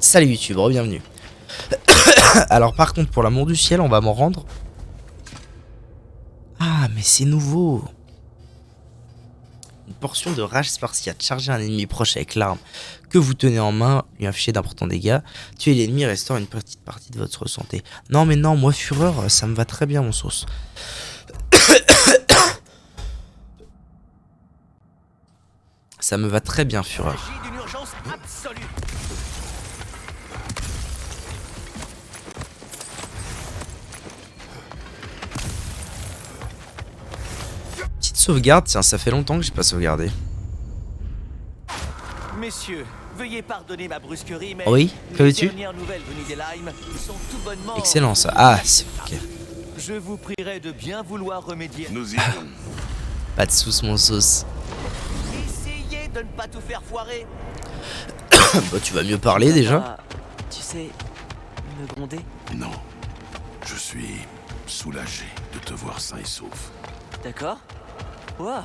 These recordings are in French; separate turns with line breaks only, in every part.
Salut YouTube, bienvenue. Alors par contre, pour l'amour du ciel, on va m'en rendre. Ah, mais c'est nouveau. Une portion de rage spartiate. Charger un ennemi proche avec l'arme que vous tenez en main, lui infliger d'importants dégâts. Tuer l'ennemi restaure une petite partie de votre santé. Non mais non, moi fureur, ça me va très bien mon sauce. Ça me va très bien fureur. Petite sauvegarde, tiens, ça fait longtemps que j'ai pas sauvegardé.
Messieurs, veuillez pardonner ma brusquerie, mais
Oui, que veux-tu?
les dernières nouvelles venues des Limes sont tout bonnement...
Excellent ça. Ah, c'est ok.
Je vous prierai de bien vouloir remédier.
Nous y allons.
Pas de sauce mon sauce.
Essayez de ne pas tout faire foirer.
Bah tu vas mieux parler déjà.
Ah, tu sais, me gronder.
Non. Je suis soulagé de te voir sain et sauf.
D'accord. Ouah.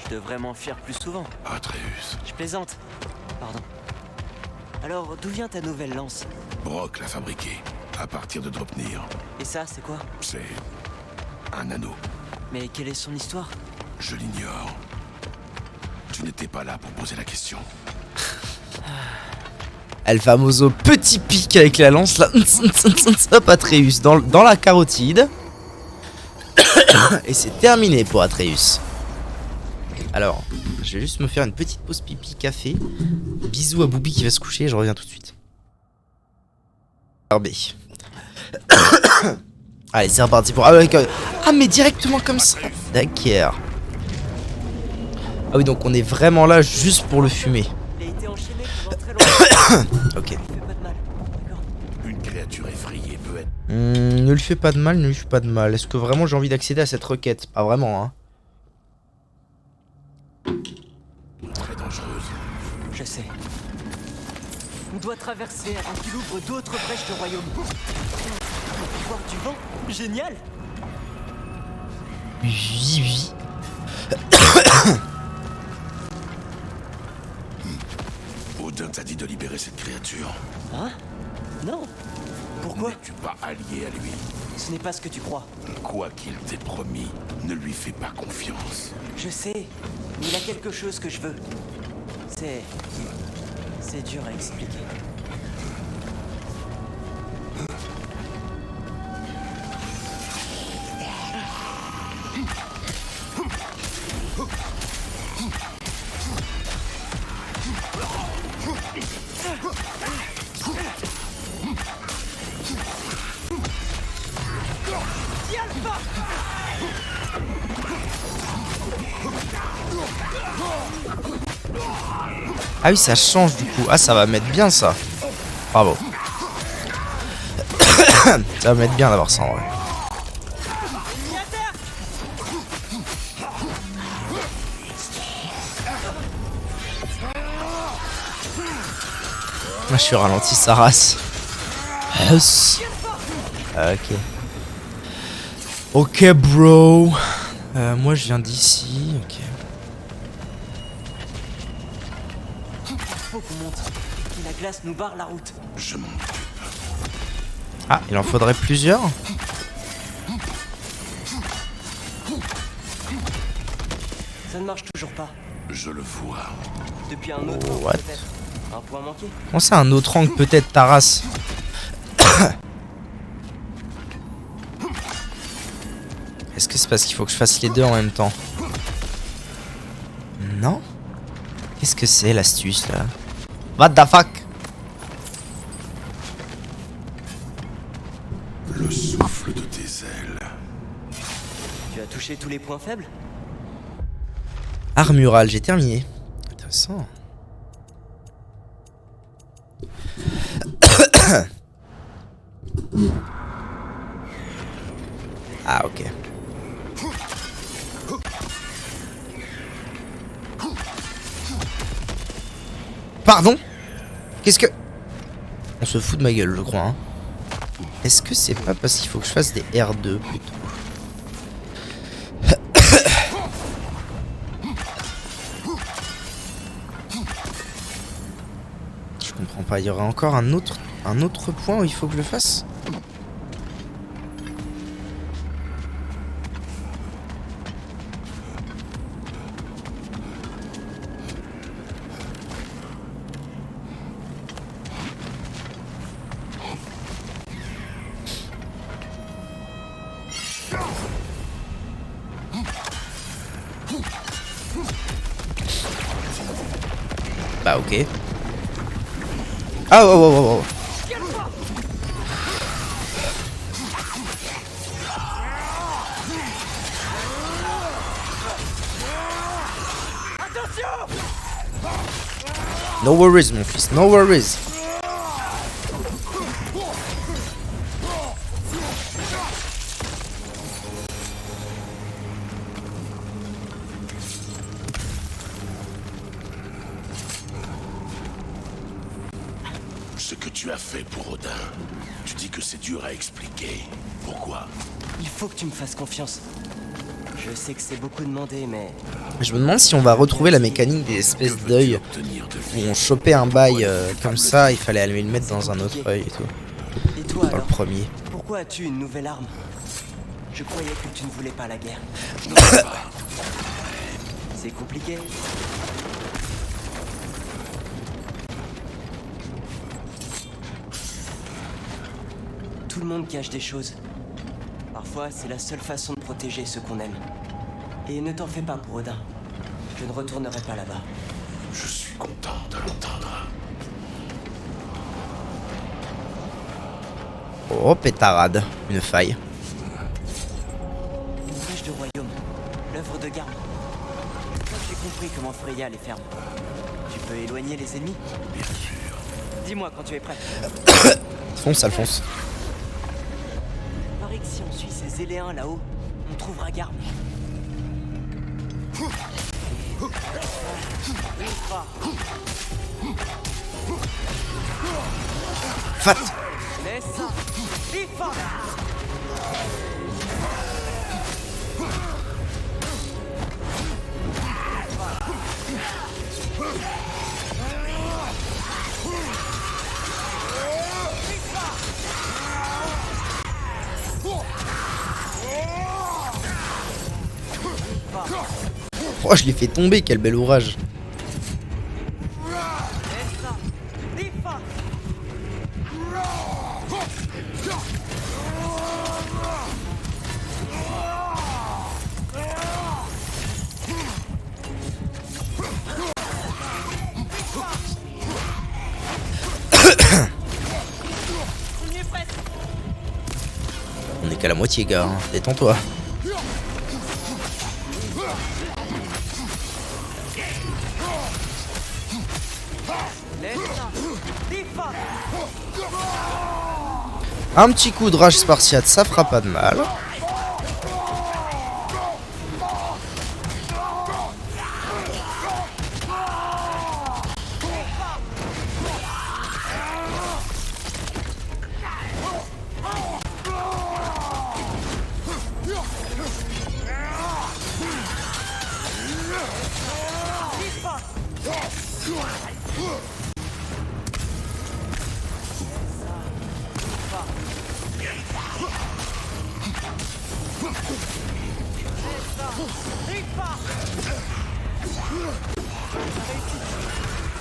Je devrais m'en fier plus souvent.
Atreus.
Je plaisante. Pardon. Alors, d'où vient ta nouvelle lance?
Brock l'a fabriqué à partir de Dropnir.
Et ça, c'est quoi?
C'est un anneau.
Mais quelle est son histoire?
Je l'ignore. Tu n'étais pas là pour poser la question.
El famoso petit pic avec la lance là. Hop, Atreus dans la carotide. Et c'est terminé pour Atreus. Alors, je vais juste me faire une petite pause pipi café. Bisous à Boubi qui va se coucher, je reviens tout de suite. RB. Allez, c'est reparti pour... Ah, mais directement comme ça. D'accord. Ah oui, donc on est vraiment là juste pour le fumer.
Il a été enchaîné pendant très longtemps.
Ok.
Ça fait pas de mal, d'accord?
Une créature effrayée peut être
Ne lui fais pas de mal, ne lui fais pas de mal. Est-ce que vraiment j'ai envie d'accéder à cette requête? Pas vraiment, hein.
très dangereuse.
Je sais. On doit traverser avant qu'il ouvre d'autres brèches de royaume. Le pouvoir du vent, génial.
Oui.
Odin t'a dit de libérer cette créature.
Hein? Non. Pourquoi?
N'es-tu pas allié à lui?
Ce n'est pas ce que tu crois.
Quoi qu'il t'ait promis, ne lui fais pas confiance.
Je sais, mais il a quelque chose que je veux. C'est dur à expliquer.
Ah oui, ça change du coup. Ah, ça va mettre bien ça. Bravo. Ça va mettre bien d'avoir ça en vrai. Moi, je suis ralenti sa race. Yes. Ok. Ok, bro. Moi, je viens d'ici. Ok.
Faut qu'on monte. La glace nous barre la route.
Je m'en occupe.
Ah, il en faudrait plusieurs.
Ça ne marche toujours pas.
Je le vois.
Depuis un autre
What?
peut-être. Un point manqué.
Comment c'est un autre angle peut-être ta race? Est-ce que c'est parce qu'il faut que je fasse les deux en même temps? Non? Qu'est-ce que c'est l'astuce là? What the fuck?
Le souffle de tes ailes.
Tu as touché tous les points faibles?
Armural, j'ai terminé. Intéressant. Ah ok. Pardon? Qu'est-ce que... On se fout de ma gueule, je crois. Hein. Est-ce que c'est pas parce qu'il faut que je fasse des R2 plutôt? comprends pas. Il y aurait encore un autre point où il faut que je le fasse. Bah ok. Ah oh, oh, oh, oh. No worries mon fils, no worries.
Ce que tu as fait pour Odin, tu dis que c'est dur à expliquer. Pourquoi?
Il faut que tu me fasses confiance. Je sais que c'est beaucoup demandé, mais...
Je me demande si on va retrouver la mécanique des espèces d'œils où on chopait un bail comme ça, il fallait aller le mettre dans un autre œil et tout.
Et toi,
Dans le
alors,
premier.
pourquoi as-tu une nouvelle arme? Je croyais que tu ne voulais pas la guerre. C'est compliqué. Tout le monde cache des choses. Parfois, c'est la seule façon de protéger ceux qu'on aime. Et ne t'en fais pas pour Odin. Je ne retournerai pas là-bas.
Je suis content de l'entendre.
Oh pétarade, une faille.
Une brèche de royaume. L'œuvre de Garm. Maintenant que j'ai compris comment Freya les ferme. Tu peux éloigner les ennemis?
Bien sûr.
Dis-moi quand tu es prêt.
Fonce Alphonse.
Il paraît que si on suit ces éléens là-haut, on trouvera Garm.
Fat.
Laisse ça. Ifa.
Oh je l'ai fait tomber, quel bel orage. On est qu'à la moitié gars, hein. Détends-toi. Un petit coup de rage spartiate, ça fera pas de mal.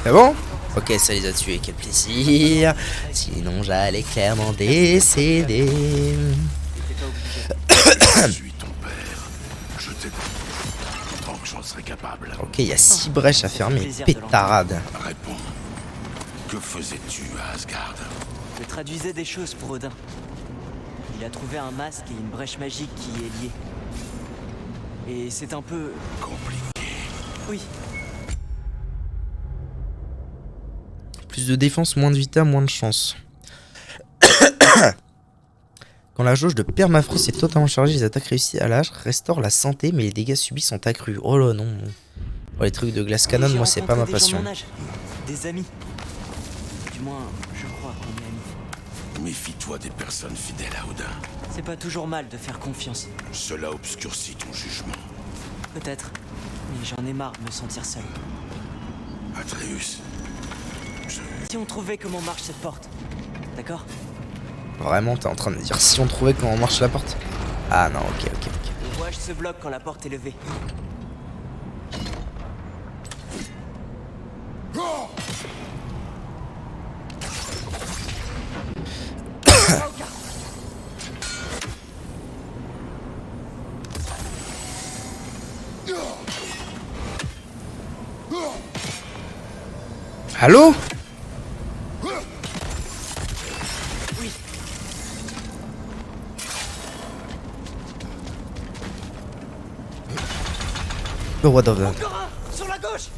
C'est bon? Ok, ça les a tués, quel plaisir. Sinon j'allais clairement décéder.
Je suis ton père. Je t'ai tant que j'en serai capable.
Ok, il y a 6 brèches à fermer, pétarade.
Réponds. Que faisais-tu à Asgard?
Je traduisais des choses pour Odin. Il a trouvé un masque et une brèche magique qui y est liée. Et c'est un peu...
Compliqué.
Oui,
Plus de défense, moins de vita, moins de chance. Quand la jauge de permafrost est totalement chargée, les attaques réussies à l'âge restaurent la santé, mais les dégâts subis sont accrus. Oh là non. Oh, les trucs de glace canon,
j'ai
moi c'est pas ma
rencontré des gens de
passion.
mon âge, des amis. Du moins, je crois qu'on est amis.
Méfie-toi des personnes fidèles à Odin.
C'est pas toujours mal de faire confiance.
Cela obscurcit ton jugement.
Peut-être. Mais j'en ai marre de me sentir seul.
Atreus,
Si on trouvait comment marche cette porte. D'accord?
Vraiment, t'es en train de me dire si on trouvait comment marche la porte? Ah non, ok.
Le rouage se bloque quand la porte est levée.
Allô?
Oui.
Oh, what the fuck?
Encore un! Sur la gauche!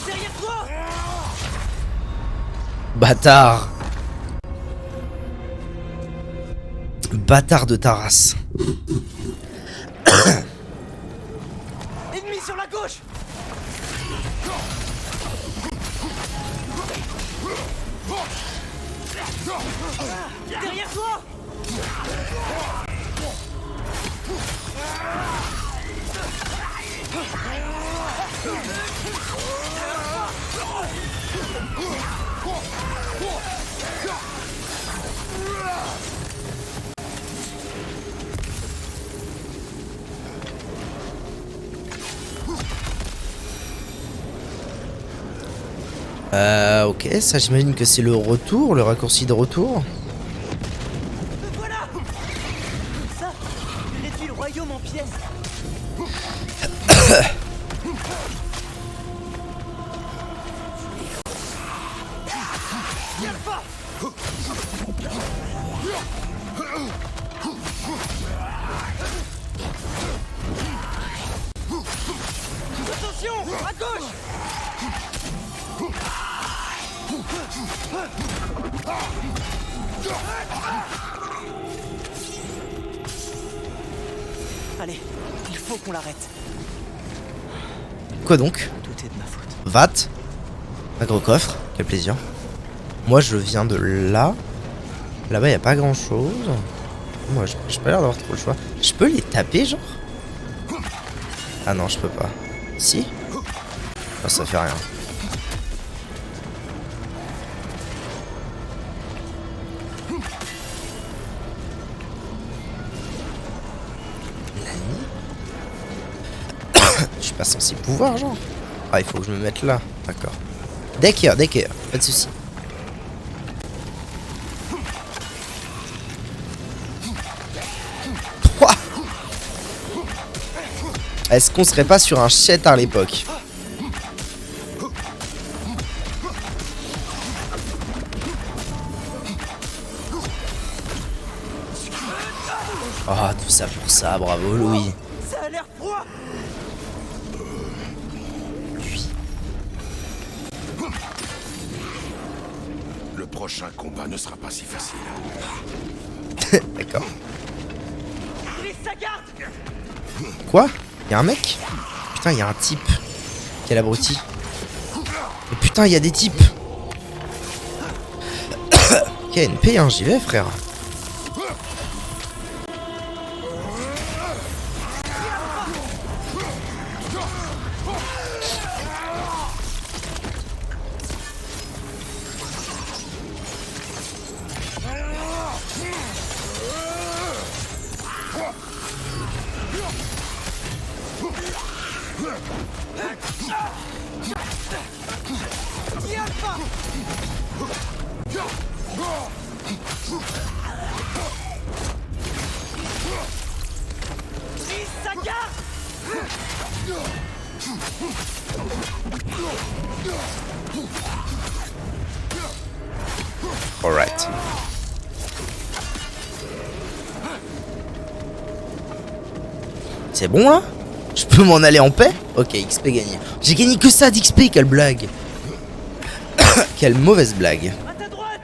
Derrière toi!
Bâtard! Bâtard de ta race.
Ennemi sur la gauche! Derrière toi!
Ok, ça j'imagine que c'est le retour, le raccourci de retour.
Voilà! Ça, je réduis le royaume en pièces. Attention, à gauche! Allez, il faut qu'on l'arrête.
Quoi donc?
Tout est de ma faute.
Vat? Un gros coffre, quel plaisir. Moi je viens de là. Là-bas y a pas grand chose. Moi j'ai pas l'air d'avoir trop le choix. Je peux les taper genre? Ah non, je peux pas. Si? Ah, ça fait rien. Je suis pas censé pouvoir genre. Ah, il faut que je me mette là. D'accord. D'accord, pas de soucis. Ouah. Est-ce qu'on serait pas sur un chet à l'époque? Oh, tout ça pour ça, bravo Louis.
Ça a l'air froid!
Le prochain combat ne sera pas si facile.
D'accord.
Lise sa garde!
Quoi? Y'a un mec? Putain, y'a un type. Quel abruti. Mais putain, y'a des types. KNP, hein, j'y vais, frère.
Lise sa garde!
Alright. C'est bon là? Je peux m'en aller en paix? Ok, XP gagné. J'ai gagné que ça d'XP, quelle blague. Quelle mauvaise blague.
À ta droite!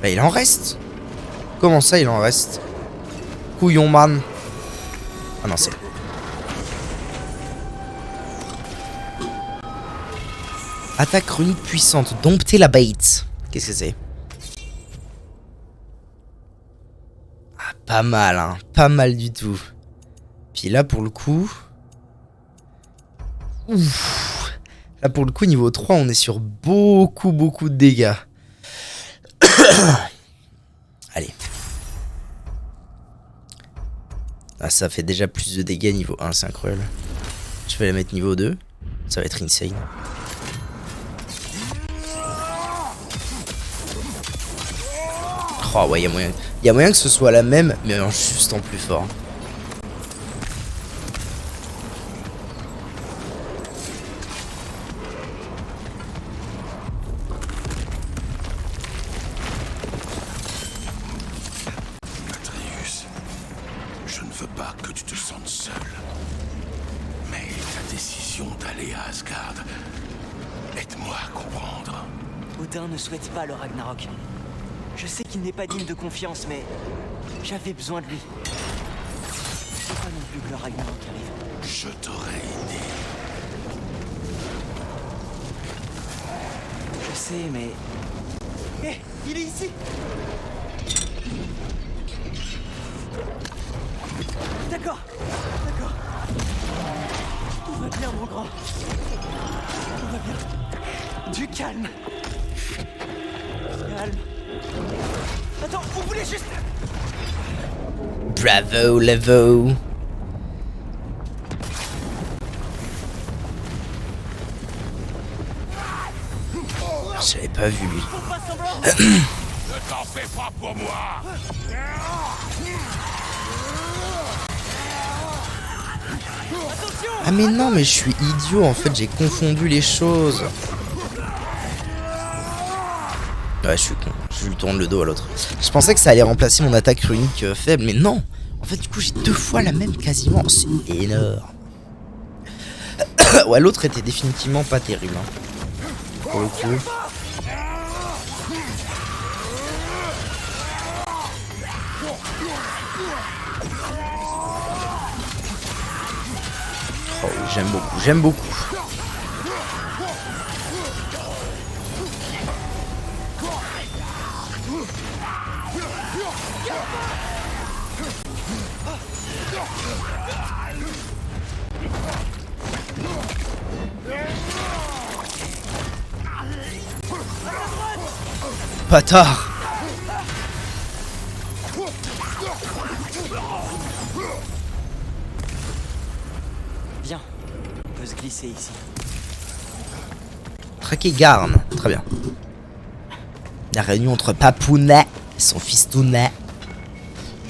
Bah il en reste. Comment ça il en reste? Couillon man. Ah non c'est... Attaque runique puissante. Dompter la bête. Qu'est-ce que c'est? Ah pas mal hein. Pas mal du tout. Puis là pour le coup... Ouf. Là pour le coup niveau 3 on est sur beaucoup de dégâts. Allez. Ah ça fait déjà plus de dégâts niveau 1, c'est incroyable. Je vais la mettre niveau 2. Ça va être insane. Oh ouais, il y a moyen que ce soit la même, mais juste en plus fort.
Atreus, je ne veux pas que tu te sentes seul. Mais ta décision d'aller à Asgard, aide-moi à comprendre.
Odin ne souhaite pas le Ragnarok. Je sais qu'il n'est pas digne de confiance, mais j'avais besoin de lui. Je veux pas non plus que le Ragnarok arrive.
Je t'aurais aidé.
Je sais, mais... Hé, il est ici! D'accord. Tout va bien, mon grand. Tout va bien. Du calme. Calme. Attends, vous voulez juste...
Bravo, Levo. J'avais pas vu lui.
Faut pas semblant.
Ne t'en fais pas pour moi.
Ah mais non, mais je suis idiot en fait, j'ai confondu les choses. Ouais, je suis con, je lui tourne le dos à l'autre. Je pensais que ça allait remplacer mon attaque runique faible, mais non. En fait, du coup, j'ai 2 fois la même quasiment. C'est énorme. Ouais, l'autre était définitivement pas terrible. Hein. Pour le coup. Oh, j'aime beaucoup, j'aime beaucoup. Bâtard.
Bien, on peut se glisser ici.
Traquer Garn, très bien. La réunion entre Papounet et son fistounet.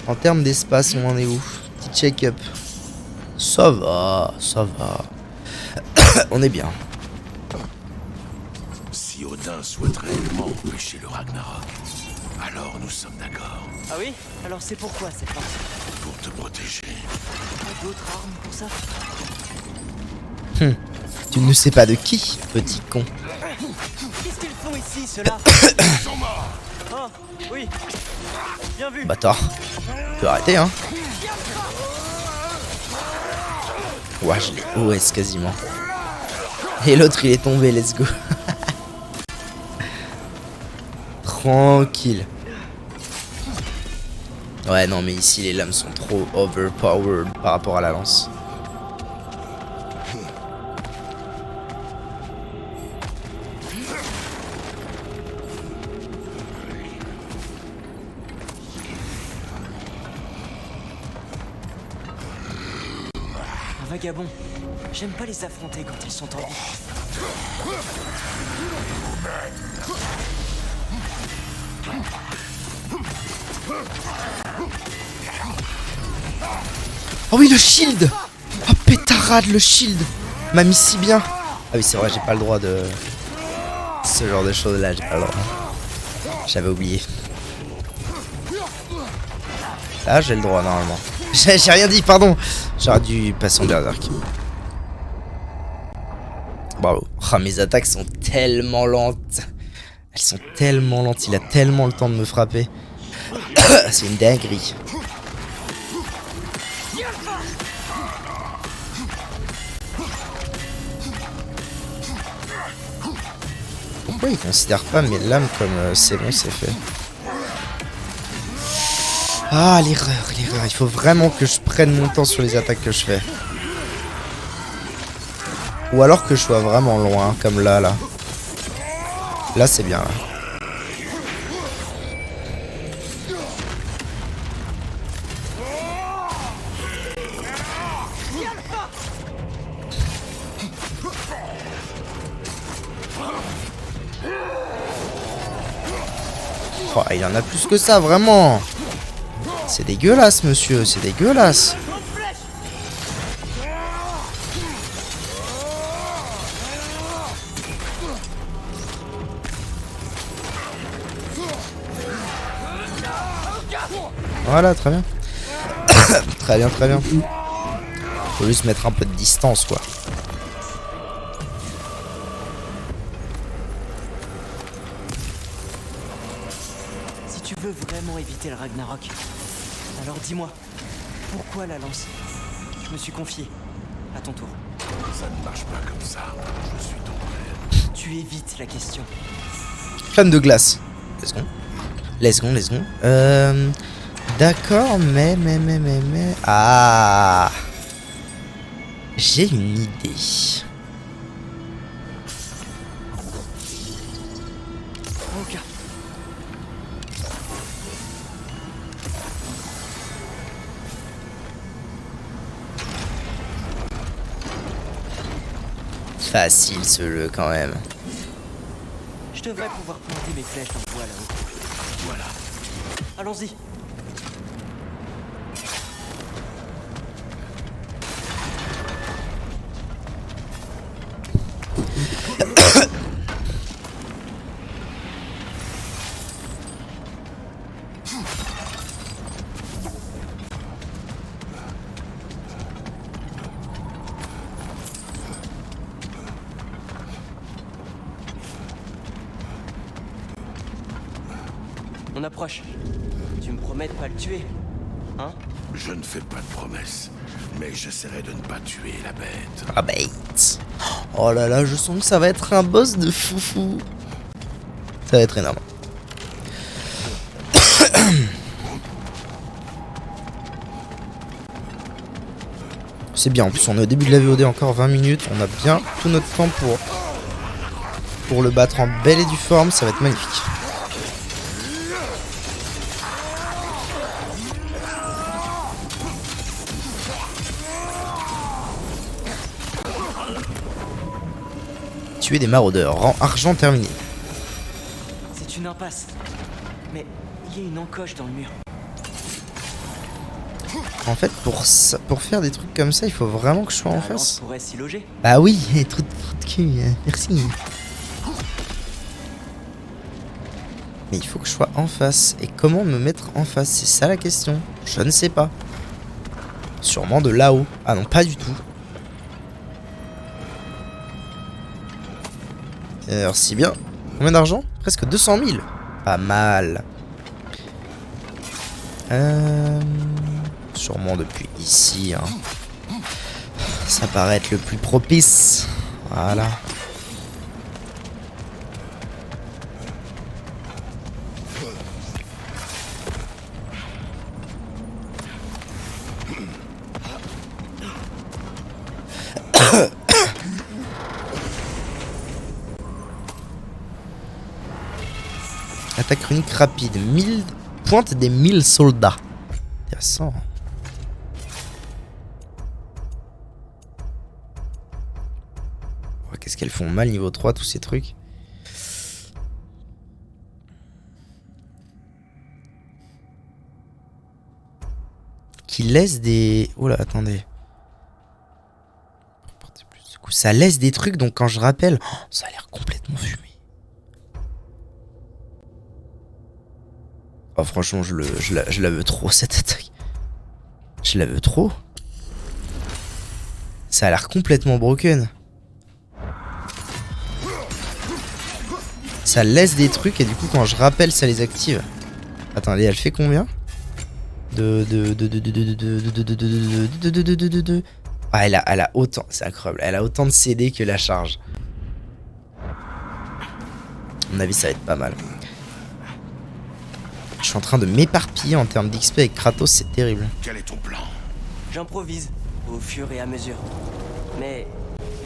En termes d'espace, on en est où? Petit check-up. Ça va, ça va. On est bien.
Si Odin souhaite réellement empêcher le Ragnarok, alors nous sommes d'accord.
Ah oui? Alors c'est pourquoi cette partie?
Pour te protéger.
Pas d'autres armes pour ça?
Tu ne sais pas de qui, petit con.
Qu'est-ce qu'ils font ici, ceux-là?
Ils sont morts.
Oh, oui. Bien vu.
Bâtard. Tu peux arrêter, hein. Ouais, je l'ai OS quasiment. Et l'autre, il est tombé, let's go. Tranquille. Ouais, non, mais ici, les lames sont trop overpowered par rapport à la lance.
Un vagabond. J'aime pas les affronter quand ils sont en vie.
Oh oui, le shield. Oh pétarade, le shield m'a mis si bien. Ah oui, c'est vrai, j'ai pas le droit de... Ce genre de choses là, j'ai pas le droit. J'avais oublié. Là, j'ai le droit normalement. J'ai rien dit, pardon. J'aurais dû passer en berserk. Bravo. Oh, mes attaques sont tellement lentes. Elles sont tellement lentes, il a tellement le temps de me frapper. C'est une dinguerie. Pourquoi il considère pas mes lames comme c'est bon, c'est fait? Ah, l'erreur. Il faut vraiment que je prenne mon temps sur les attaques que je fais. Ou alors que je sois vraiment loin, comme là. Là, c'est bien, là. Oh, il en a plus que ça, vraiment. C'est dégueulasse, monsieur, c'est dégueulasse. Voilà, très bien. Très bien, très bien. Faut juste mettre un peu de distance, quoi.
Si tu veux vraiment éviter le Ragnarok, alors dis-moi, pourquoi la lance? Je me suis confié. À ton tour.
Ça ne marche pas comme ça. Je suis ton frère.
Tu évites la question.
Flamme de glace. Let's go. D'accord, mais... Ah, j'ai une idée.
Ok.
Facile ce jeu quand même.
Je devrais pouvoir planter mes flèches en bois là-haut.
Voilà.
Allons-y. On approche. Tu me promets de pas le tuer, hein?
Je ne fais pas de promesses, mais j'essaierai de ne pas tuer la bête.
Ah bête. Oh là là, je sens que ça va être un boss de foufou. Ça va être énorme. C'est bien, en plus on est au début de la VOD, encore 20 minutes. On a bien tout notre temps pour le battre en belle et due forme, ça va être magnifique. Tuer des maraudeurs, rang argent terminé.
C'est une impasse. Mais il y a une encoche dans le mur.
En fait, pour faire des trucs comme ça, il faut vraiment que je sois en
La lance
face.
pourrait s'y loger.
Bah oui, trop de cul, merci. Mais il faut que je sois en face. Et comment me mettre en face? C'est ça la question. Je ne sais pas. Sûrement de là-haut. Ah non, pas du tout. Alors si bien. Combien d'argent? Presque 200 000. Pas mal. Sûrement depuis ici. Hein. Ça paraît être le plus propice. Voilà. Attaque runique rapide. 1000 pointe des 1000 soldats. Intéressant. Ouais, qu'est-ce qu'elles font mal niveau 3, tous ces trucs. Qui laisse des... Oh là, attendez. Du coup, ça laisse des trucs, donc quand je rappelle... Oh, ça a l'air complètement fumé. Oh, franchement, je la veux trop, cette attaque. Je la veux trop. Ça a l'air complètement broken. Ça laisse des trucs et du coup quand je rappelle ça les active. Attendez, elle fait combien? Ah, elle a autant, c'est incroyable, elle a autant de CD que la charge. À mon avis ça va être pas mal. Je suis en train de m'éparpiller en termes d'XP avec Kratos, c'est terrible.
Quel est ton plan?
J'improvise, au fur et à mesure. Mais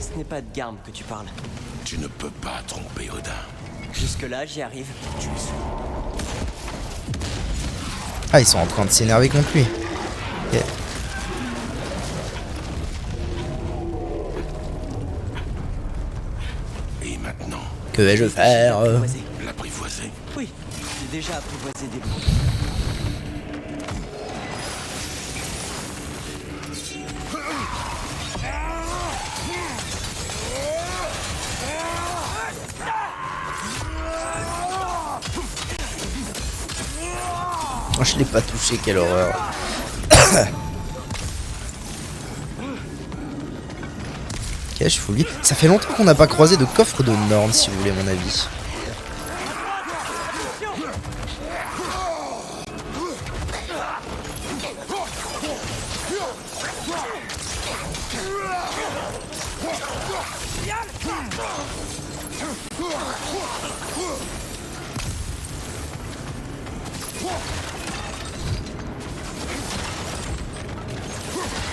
ce n'est pas de Garm que tu parles.
Tu ne peux pas tromper Odin.
Jusque-là, j'y arrive.
Tu es sûr?
Ah, ils sont en train de s'énerver contre lui. Ok.
Et maintenant,
Que vais-je faire?
l'apprivoiser.
Oui, j'ai déjà apprivoisé des loups.
Oh, je l'ai pas touché, quelle horreur. Ok, je fouille. Ça fait longtemps qu'on n'a pas croisé de coffre de Norn, si vous voulez mon avis.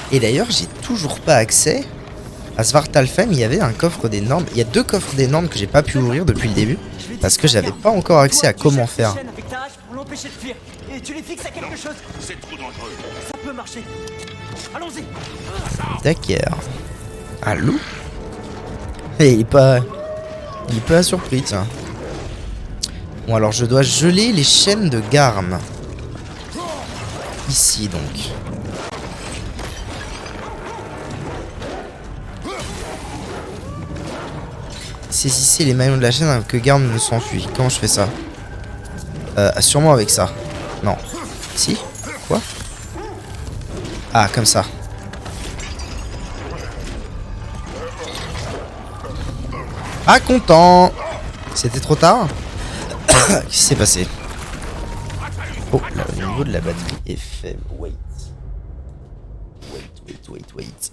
Et d'ailleurs, j'ai toujours pas accès à Svartalfheim. Il y avait un coffre des normes. Il y a 2 coffres des normes que j'ai pas pu ouvrir depuis le début parce que j'avais pas encore accès à comment faire.
Avec ta hache pour l'empêcher de fuir. Et tu les fixes à quelque chose.
C'est trop dangereux.
Ça peut marcher. Allons-y.
D'accord. Un loup? Et il est pas surpris, tiens. Bon, alors je dois geler les chaînes de Garm. Ici donc. Saisissez les maillons de la chaîne que Garm ne s'enfuit. Comment je fais ça? Sûrement avec ça. Non. Si? Quoi? Ah, comme ça. Ah, content! C'était trop tard? Qu'est-ce qui s'est passé? Oh, là, le niveau de la batterie est faible. Wait.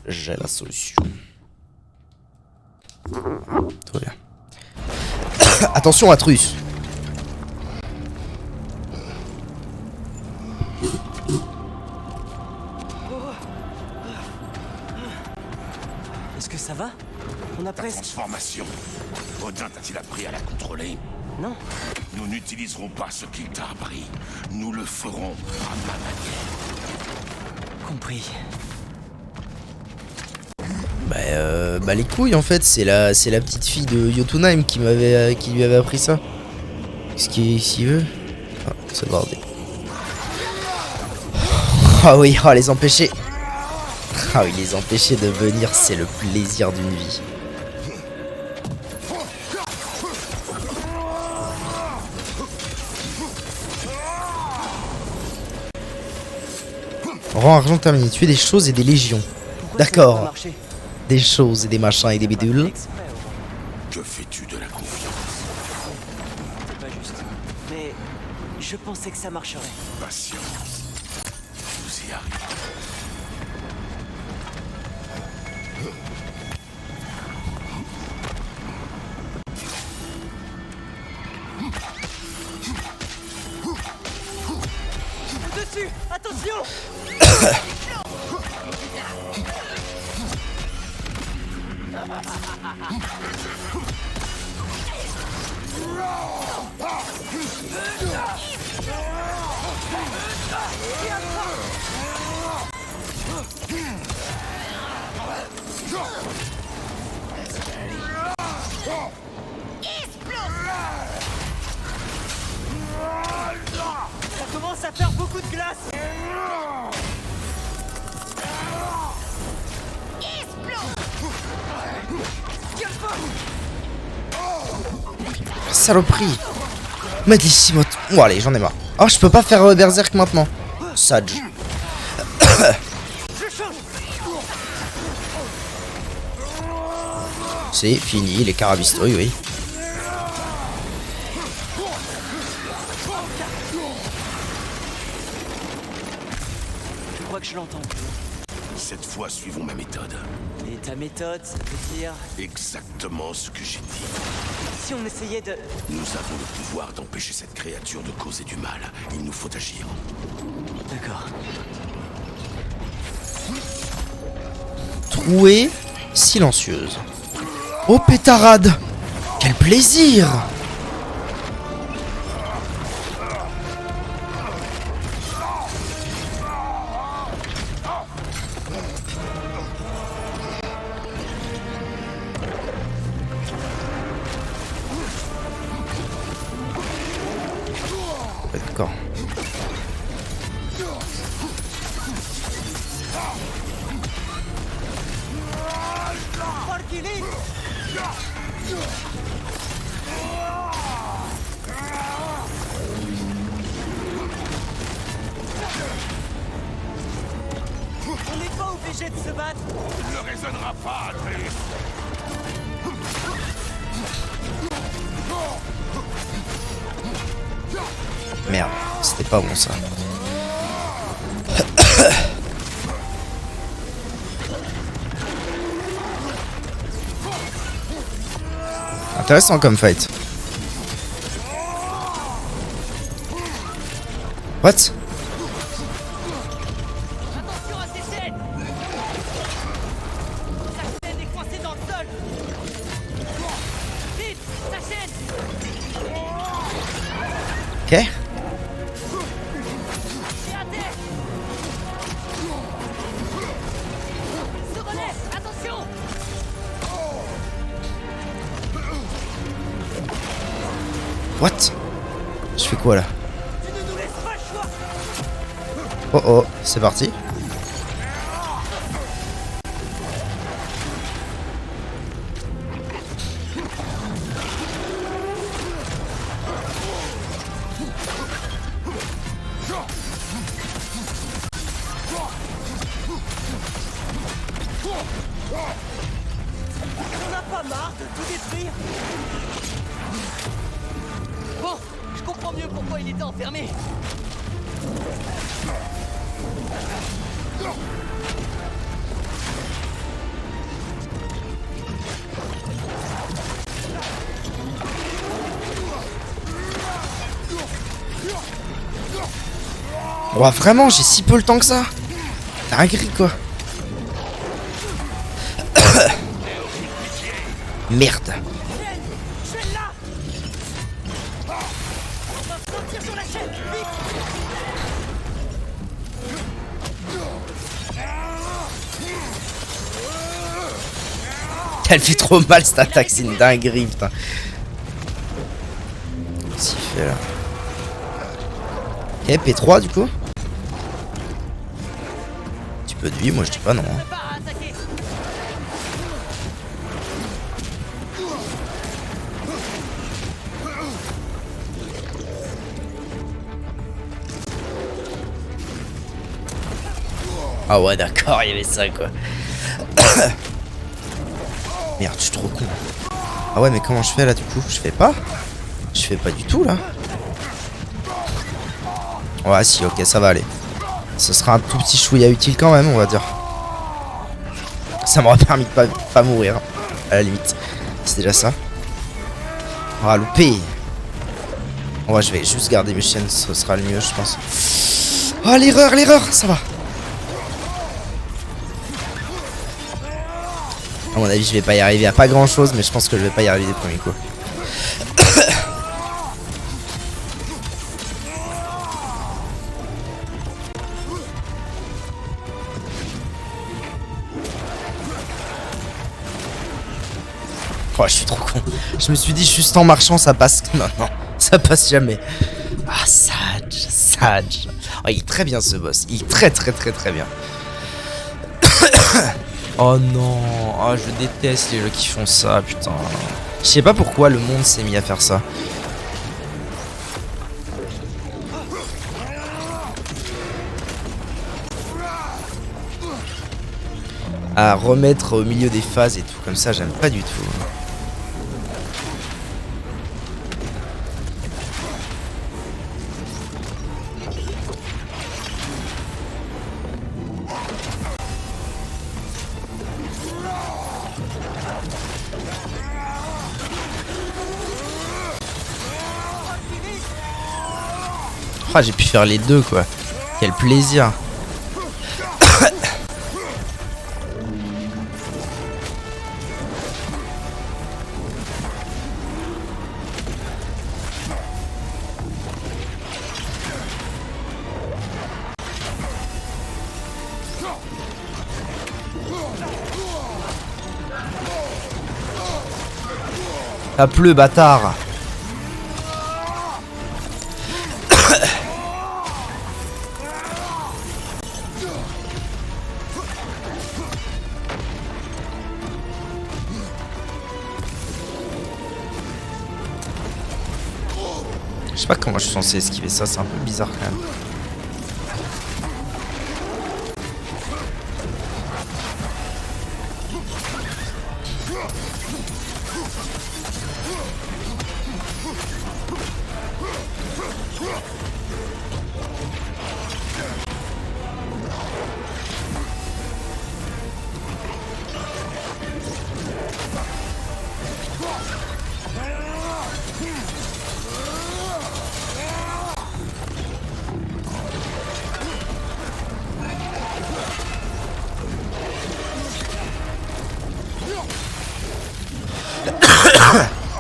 J'ai la solution. Tout bien. Attention, Atrus.
Est-ce que ça va? On a
Ta
presque...
transformation. Odin t'a-t-il appris à la contrôler?
Non.
Nous n'utiliserons pas ce qu'il t'a appris. Nous le ferons à ma manière.
Compris.
Bah les couilles en fait, c'est la petite fille de Jotunheim qui lui avait appris ça. Qu'est-ce qu'il veut? Ah, c'est bordé. Ah oui, oh, les empêcher. Ah oui, les empêcher de venir, c'est le plaisir d'une vie. Rang argent terminé, tuer des choses et des légions. D'accord. Des choses et des machins et des bidules.
Que fais-tu de la confiance?
C'est pas juste. Mais je pensais que ça marcherait.
Patience. Nous y arrivons.
Dessus! Attention! Ça commence à faire beaucoup de glace!
Saloperie. Madissimo. Bon allez, j'en ai marre. Oh, je peux pas faire Berserk maintenant. Sage. C'est fini, les carabistouilles, oui.
Je crois que je l'entends.
Cette fois, suivons ma méthode.
Et ta méthode, ça veut dire...
Exactement ce que j'ai dit.
Si on essayait de...
Nous avons le pouvoir d'empêcher cette créature de causer du mal. Il nous faut agir.
D'accord.
Trouée silencieuse. Oh pétarade! Quel plaisir! D'accord.
On n'est pas obligé de se battre.
Il ne résonnera pas, Atreus.
Merde, c'était pas bon ça. Intéressant comme fight. What?
Attention à ses chaînes. Sa chaîne est coincée dans le sol. Vite, sa chaîne.
Ok.
C'est à terre. Se relève, attention.
What? Je fais quoi là?
Tu ne nous laisses pas le choix.
Oh oh, c'est parti.
On n'a pas marre de tout détruire. Bon, je comprends mieux pourquoi il était enfermé.
Oh, vraiment, j'ai si peu le temps que ça. T'as un gris quoi. Merde.
Chaîne là. On va sortir sur la chaîne, vite.
Elle fait trop mal cette attaque, c'est une dinguerie putain. Qu'est-ce qu'il fait là? Ok, P3 du coup. Un petit peu de vie, moi je dis pas non. Hein.
Prépare à attaquer.
Ah ouais d'accord, il y avait ça quoi. Merde, je suis trop con. Ah ouais mais comment je fais là du coup? Je fais pas? Je fais pas du tout là. Ouais si, ok, ça va aller. Ce sera un tout petit chouïa utile quand même, on va dire. Ça m'aura permis de pas mourir, à la limite. C'est déjà ça. On va louper. Ouais, je vais juste garder mes chaînes, ce sera le mieux, je pense. Oh, l'erreur, ça va. À mon avis, je vais pas y arriver à pas grand chose, mais je pense que je vais pas y arriver des premiers coups. Oh, je suis trop con. Je me suis dit juste en marchant ça passe. Non, non, ça passe jamais. Ah, Sage. Oh, il est très bien ce boss. Il est très bien. Oh non. Oh, je déteste les jeux qui font ça, putain. Je sais pas pourquoi le monde s'est mis à faire ça. À remettre au milieu des phases et tout comme ça, j'aime pas du tout. Ah, j'ai pu faire les deux, quoi. Quel plaisir. Tape-le, bâtard. Je sais pas comment je suis censé esquiver ça, c'est un peu bizarre quand même.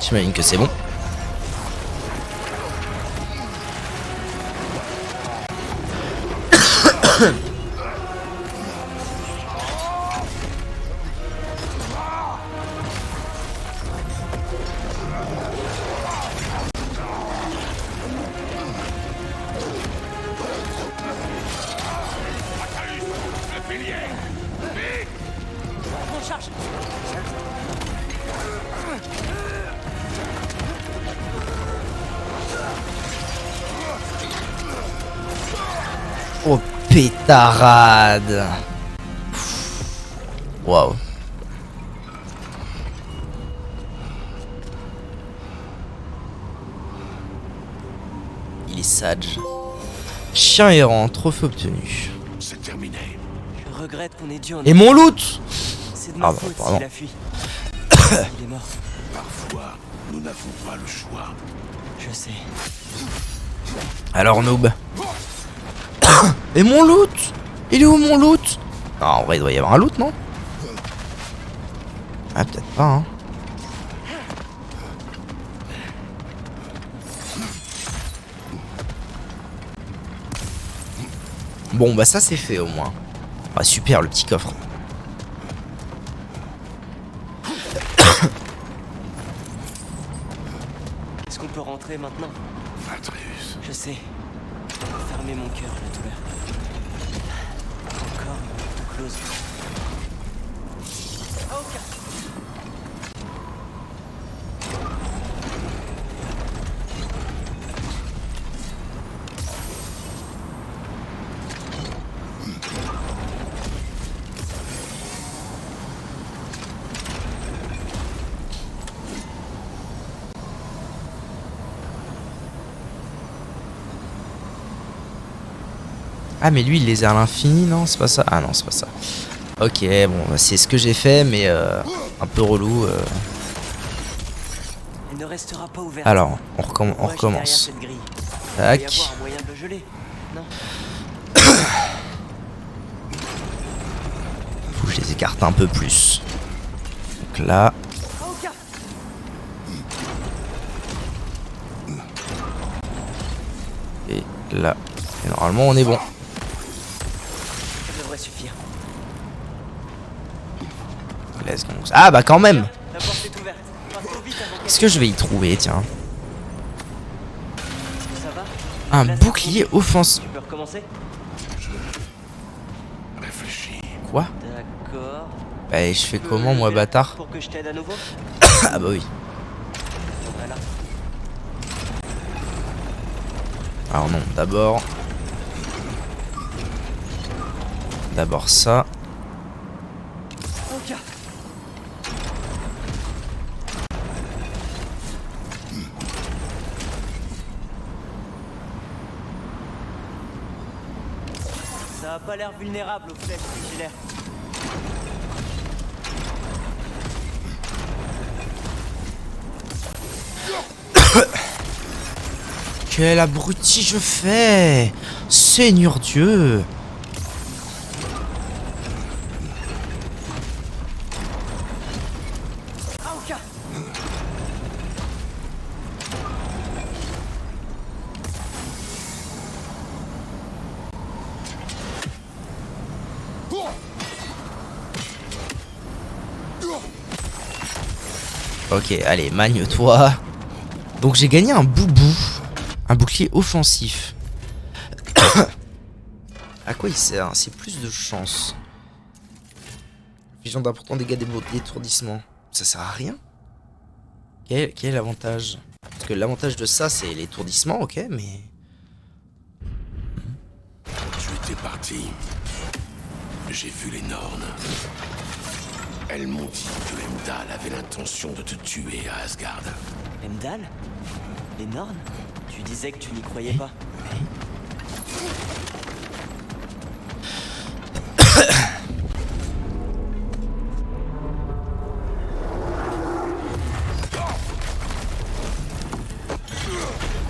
J'imagine que c'est bon. Oh, pétarade. Waouh. Il est sage. Chien errant, trophée obtenu.
C'est terminé.
Je regrette qu'on ait dû en...
Et mon loot.
C'est de ma
Ah,
faute
pardon.
s'il a fui. Il est mort.
Parfois, nous n'avons pas le choix.
Je sais.
Alors noob. Et mon loot. Il est où mon loot? Non, en vrai il doit y avoir un loot, non? Ah, peut-être pas, hein. Bon bah ça c'est fait au moins. Ah super le petit coffre.
Est-ce qu'on peut rentrer maintenant?
Atreus,
Je sais. Fermer mon cœur, la douleur. Encore une porte close. Aoka.
Ah mais lui il les a à l'infini, non c'est pas ça? Ah non c'est pas ça. Ok bon bah, c'est ce que j'ai fait mais un peu relou.
Elle ne restera pas ouverte.
Alors on
Moi, j'ai derrière
recommence.
cette grille. Il
Tac.
doit y avoir un moyen de le geler, non?
Faut que je les écarte un peu plus. Donc là.
Aoka.
Et là. Et normalement on est bon.
Ça devrait suffire.
Let's go. Ah bah quand même.
La porte est ouverte. Partons vite avant
Est-ce que je vais y trouver tiens?
que ça va?
Un
Là, c'est
bouclier offense.
Tu peux recommencer?
réfléchis.
Quoi?
D'accord.
Bah je fais comment moi bâtard?
Pour que je t'aide à nouveau?
Ah bah oui.
Voilà.
Alors non, d'abord. D'abord ça.
Aoka. Ça a pas l'air vulnérable aux flèches vigilaires.
quel abruti je fais! Seigneur Dieu!
Aoka.
Ok, allez, magne-toi. Donc j'ai gagné un boubou. Un bouclier offensif. À quoi il sert? C'est plus de chance. Vision d'importants dégâts d'étourdissement. Ça sert à rien? Quel est l'avantage? Parce que l'avantage de ça, c'est l'étourdissement, ok, mais...
Tu étais parti. J'ai vu les Nornes. Elles m'ont dit que Heimdall avait l'intention de te tuer à Asgard.
Heimdall? Les Nornes? Tu disais que tu n'y croyais pas.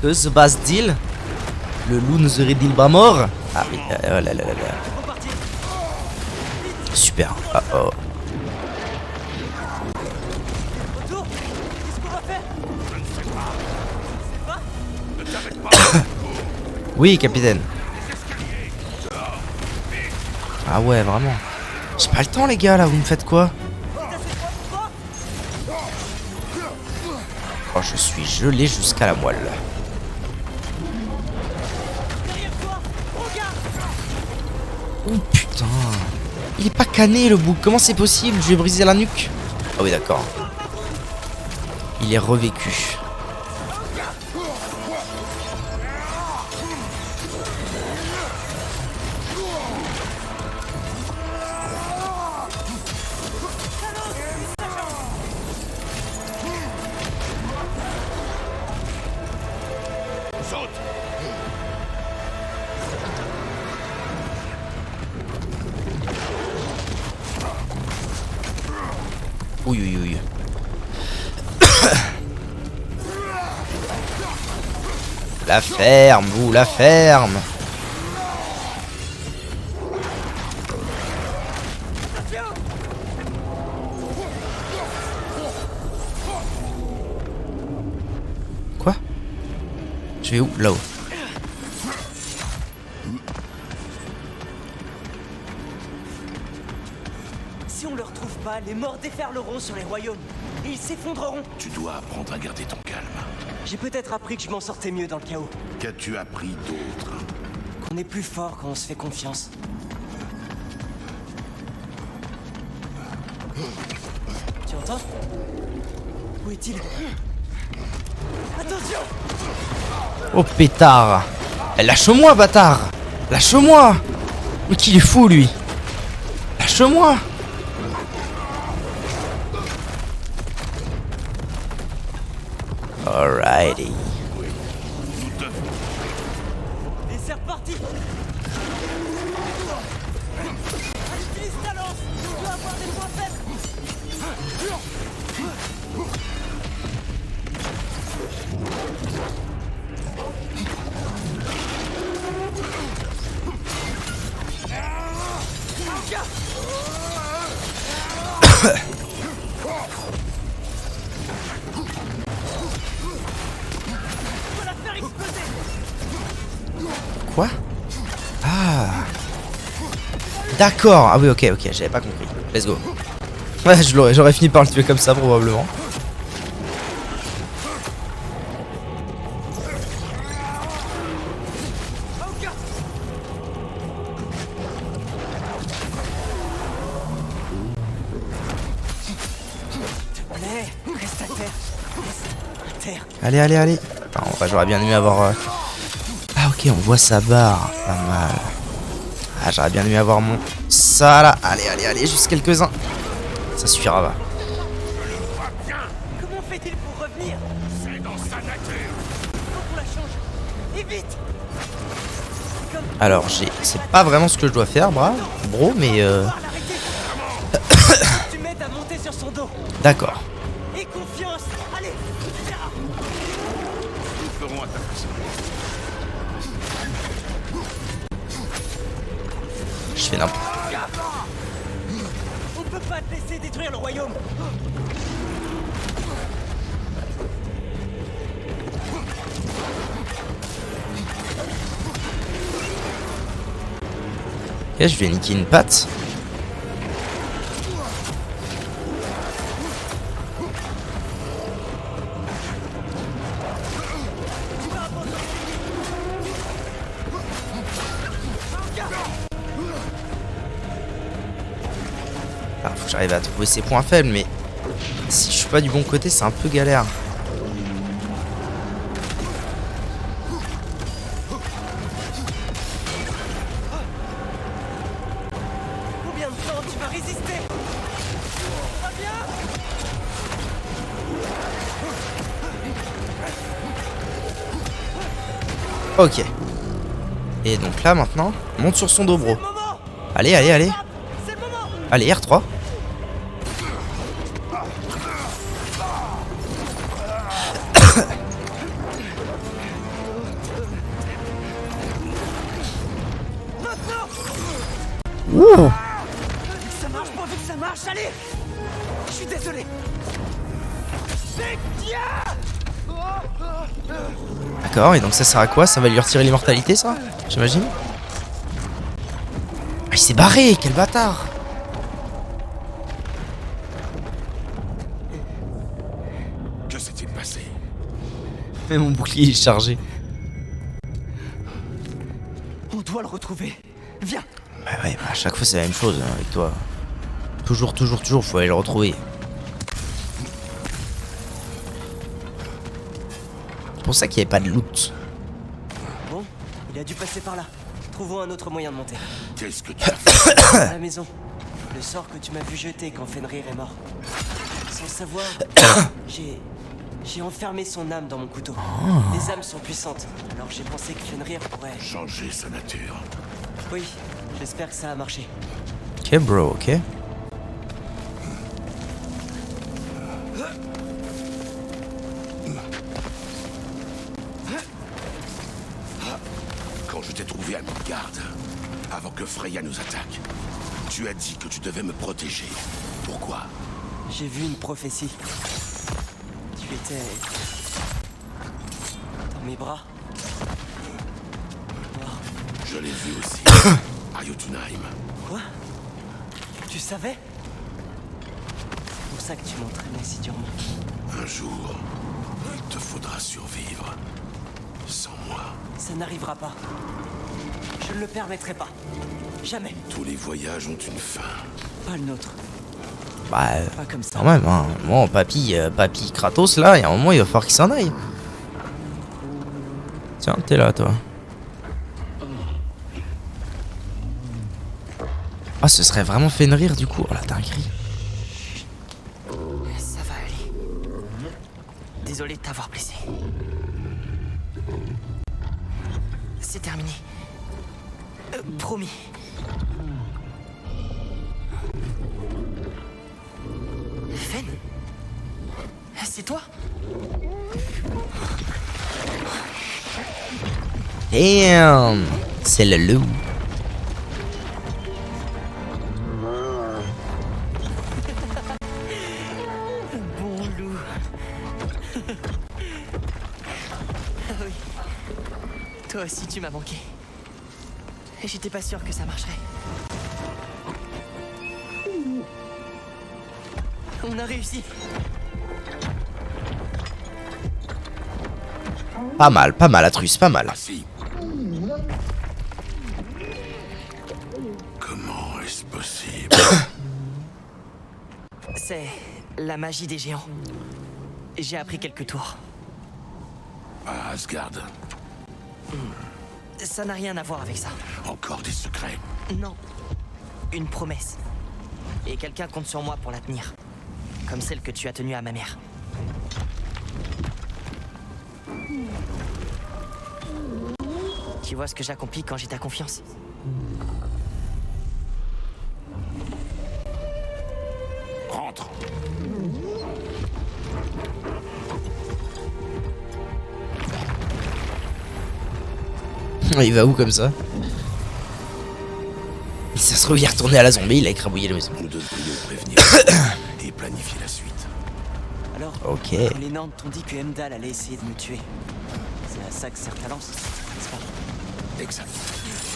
Que se passe-t-il? Le loup nous aurait-il pas mort? Ah oui, oh là là là là. Super. Oh oh.
Retour? Qu'est-ce qu'on va faire?
Oui, capitaine. Ah ouais, vraiment. J'ai pas le temps, les gars, là, vous me faites quoi? Oh, je suis gelé jusqu'à la moelle. Oh putain. Il est pas cané, le bouc. Comment c'est possible? Je vais briser la nuque. Ah oui, d'accord. Il est revécu.
Saute!
Oui, oui, oui. La ferme, vous, la ferme. Quoi? Je vais où? Là-haut.
Si on le retrouve pas, les morts déferleront sur les royaumes. Et ils s'effondreront.
Tu dois apprendre à garder ton calme.
J'ai peut-être appris que je m'en sortais mieux dans le chaos.
Qu'as-tu appris d'autre?
Qu'on est plus fort quand on se fait confiance. Tu entends? Où est-il? Attention!
Oh pétard. Lâche-moi, bâtard. Lâche-moi. Mais qu'il est fou, lui. Lâche-moi. Alrighty.
Et c'est reparti! Utilise ta lance! Tu dois avoir des points faibles! On va la faire exploser!
Quoi? Ah. D'accord. Ah oui, ok, ok, j'avais pas compris. Let's go. Ouais, j'aurais fini par le tuer comme ça, probablement.
Reste à terre. Reste à terre.
Allez, allez, allez. Attends, ouais, j'aurais bien aimé avoir... Ah ok, on voit sa barre. Pas mal. Ah, j'aurais bien aimé avoir mon... Ça là. Allez, allez, allez, juste quelques-uns. Ça suffira, va.
Comment fait-il pour revenir?
C'est dans sa nature.
Faut qu'on la change. Et vite!
Alors, c'est pas vraiment ce que je dois faire, bro, mais...
Tu m'aides à monter sur son dos.
D'accord.
Et confiance. Allez, tu verras.
Nous ferons à ta façon.
Je fais n'importe.
On peut pas te laisser détruire le royaume.
Ok, je vais niquer une patte. Ah, faut que j'arrive à trouver ses points faibles, mais si je suis pas du bon côté, c'est un peu galère.
Combien de temps tu vas résister? Va bien.
Ok. Et donc là maintenant, monte sur son dobro.
Moment.
Allez, allez, allez.
C'est le moment.
Allez, R3. Ouh.
Ça marche pourvu que ça marche, allez. Je suis désolé.
D'accord, et donc ça sert à quoi? Ça va lui retirer l'immortalité, ça? J'imagine. Ah, il s'est barré, quel bâtard!
Que s'est-il passé?
Mais mon bouclier est chargé.
On doit le retrouver. Viens.
Ouais, bah à chaque fois c'est la même chose hein, avec toi. Toujours, faut aller le retrouver. C'est pour ça qu'il n'y avait pas de loot.
Bon, il a dû passer par là. Trouvons un autre moyen de monter.
Qu'est-ce que tu as fait?
À la maison. Le sort que tu m'as vu jeter quand Fenrir est mort. Sans savoir, j'ai enfermé son âme dans mon couteau. Les âmes sont puissantes, alors j'ai pensé que Fenrir pourrait...
Changer sa nature.
Oui, j'espère que ça a marché.
Ok bro, ok.
Quand je t'ai trouvé à Midgard, avant que Freya nous attaque, tu as dit que tu devais me protéger. Pourquoi?
J'ai vu une prophétie. Tu étais... dans mes bras.
Je l'ai vu aussi. À Jotunheim.
Quoi? Tu savais? C'est pour ça que tu m'entraînais si durement.
Un jour, il te faudra survivre. Sans moi.
Ça n'arrivera pas. Je ne le permettrai pas. Jamais.
Tous les voyages ont une fin.
Pas le nôtre.
Bah,
Pas comme ça.
quand même, hein. Bon, papy Kratos, là, il y a un moment, il va falloir qu'il s'en aille. Tiens, t'es là, toi. Ah, ce serait vraiment Fenrir, du coup. Oh la dinguerie.
Ça va aller. Désolé de t'avoir blessé. C'est terminé. Promis. Fen? C'est toi?
Damn! C'est le loup.
Bon loup. Ah oui. Toi aussi tu m'as manqué. Et j'étais pas sûr que ça marcherait. On a réussi.
Pas mal, Atrus, pas mal.
Ah si. Comment est-ce possible?
C'est la magie des géants. J'ai appris quelques tours.
À Asgard.
Ça n'a rien à voir avec ça.
Encore des secrets.
Non. Une promesse. Et quelqu'un compte sur moi pour la tenir. Comme celle que tu as tenue à ma mère. Tu vois ce que j'accomplis quand j'ai ta confiance?
Rentre.
Il va où comme ça? Il Ça se trouve, il est retourné à la zombie, il a écrabouillé la maison.
Nous devrions prévenir et planifier la suite.
Alors,
Ok.
les Nantes t'ont dit que Heimdall allait essayer de me tuer. C'est à ça que sert ta lance, n'est-ce pas?
Exact.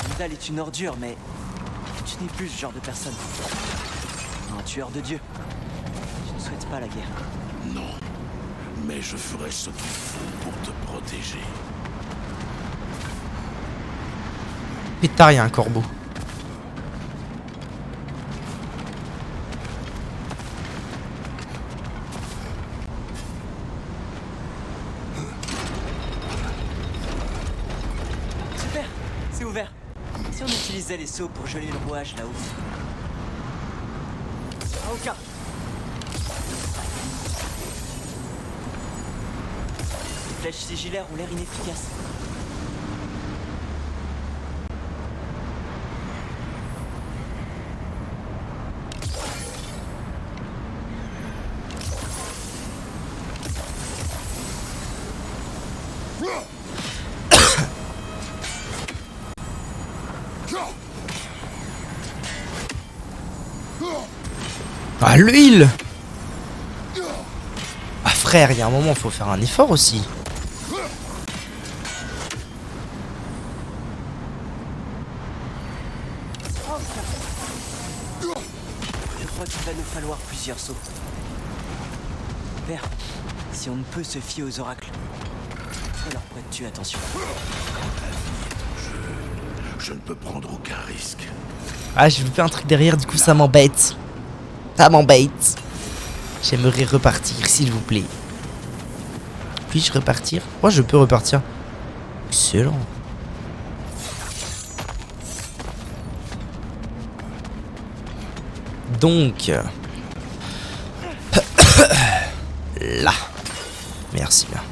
Heimdall est une ordure, mais tu n'es plus ce genre de personne. Un tueur de dieu. Tu ne souhaites pas la guerre.
Non. Mais je ferai ce qu'il faut pour te protéger.
Pétard, il y a un corbeau.
Super, c'est ouvert. Si on utilisait les seaux pour geler le rouage là-haut. Aoka. Les flèches sigillaires ont l'air inefficaces.
Ah, l'huile! Ah, frère, il y a un moment, faut faire un effort aussi.
Je crois qu'il va nous falloir plusieurs sauts. Père, si on ne peut se fier aux oracles, alors prêtes-tu attention?
Je ne peux prendre aucun risque.
Ah, j'ai loupé un truc derrière, du coup ça m'embête. Ça m'embête. J'aimerais repartir, s'il vous plaît. Puis-je repartir? Moi, je peux repartir. Excellent. Donc... là. Merci bien.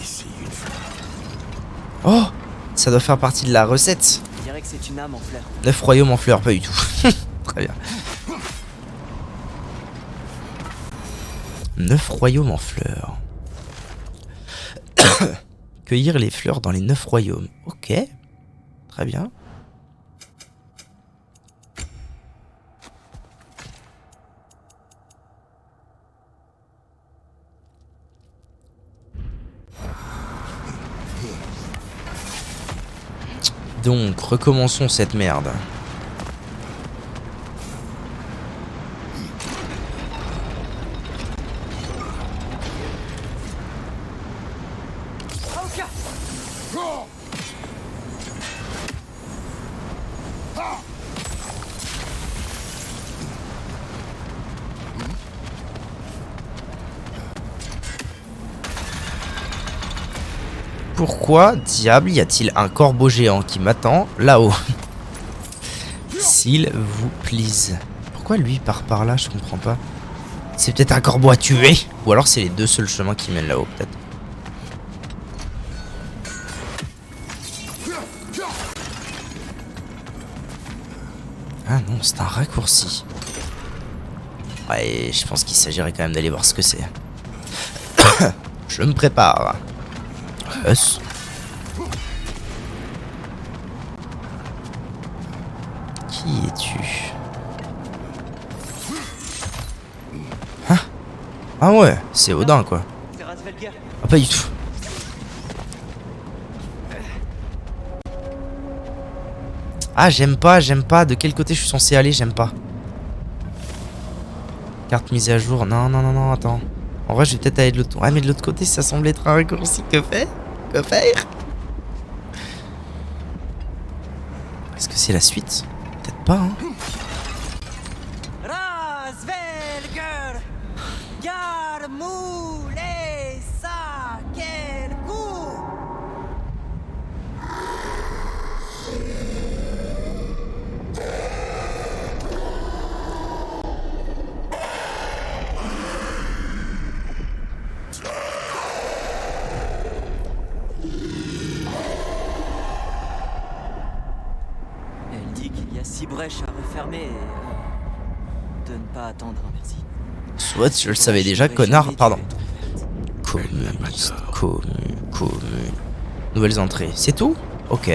Ici, une fleur.
Oh, ça doit faire partie de la recette.
Je dirais que c'est une âme en fleurs.
9 royaumes en fleurs, pas du tout. Très bien. 9 royaumes en fleurs. Cueillir les fleurs dans les 9 royaumes. Ok. Très bien. Donc, recommençons cette merde. Pourquoi, diable, y a-t-il un corbeau géant qui m'attend là-haut? S'il vous plaise. Pourquoi lui il part par là? Je comprends pas. C'est peut-être un corbeau à tuer. Ou alors c'est les deux seuls chemins qui mènent là-haut, peut-être. Ah non, c'est un raccourci. Ouais, je pense qu'il s'agirait quand même d'aller voir ce que c'est. Je me prépare. Yes. Qui es-tu? Hein? Ah ouais, c'est Odin quoi.
C'est Rasvelger.
Ah pas du tout. Ah j'aime pas. De quel côté je suis censé aller? J'aime pas. Carte mise à jour. Non, attends. En vrai je vais peut-être aller de l'autre... Ah mais de l'autre côté ça semble être un raccourci. Que faire? Que faire? Est-ce que c'est la suite? Peut-être pas hein.
Rasvelger. Garmoulé sa quel coup. Elle dit qu'il y a 6 brèches à refermer et de ne pas attendre un merci.
Soit je le savais déjà, connard, pardon. Communiste, Commu. Nouvelles entrées. C'est tout? Ok.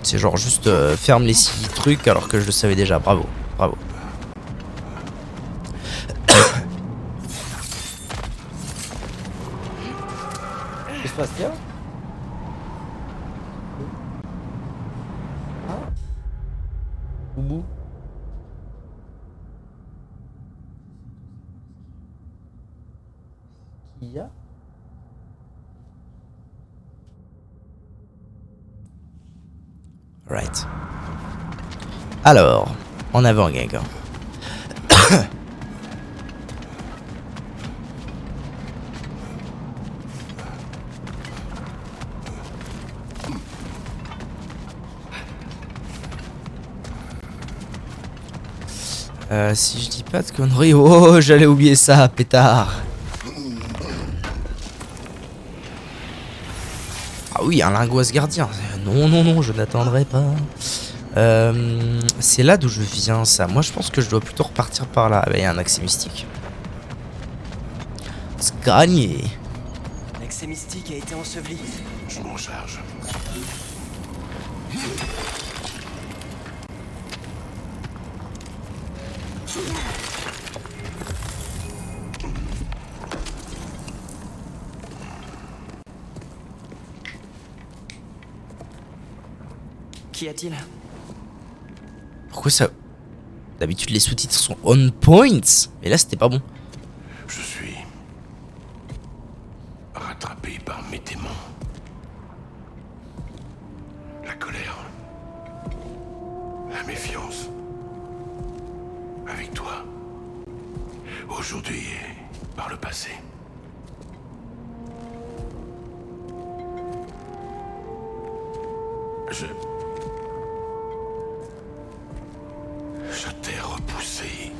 C'est genre juste ferme les 6 trucs alors que je le savais déjà. Bravo. Bravo. Ça se passe bien? Boubou. Qu'il y a? Right. Alors, en avant, gang. Si je dis pas de conneries, oh, j'allais oublier ça, pétard. Ah oui, un lingoise gardien. Non, non, non, je n'attendrai pas. C'est là d'où je viens, ça. Moi, je pense que je dois plutôt repartir par là. Il y a un accès mystique. Scagné.
L'accès mystique a été enseveli.
Je m'en charge.
Qu'y a-t-il?
Pourquoi ça... D'habitude, les sous-titres sont on point. Mais là, c'était pas bon.
Je suis rattrapé par mes démons. La colère. La méfiance. Avec toi. Aujourd'hui et par le passé. Je t'ai repoussé.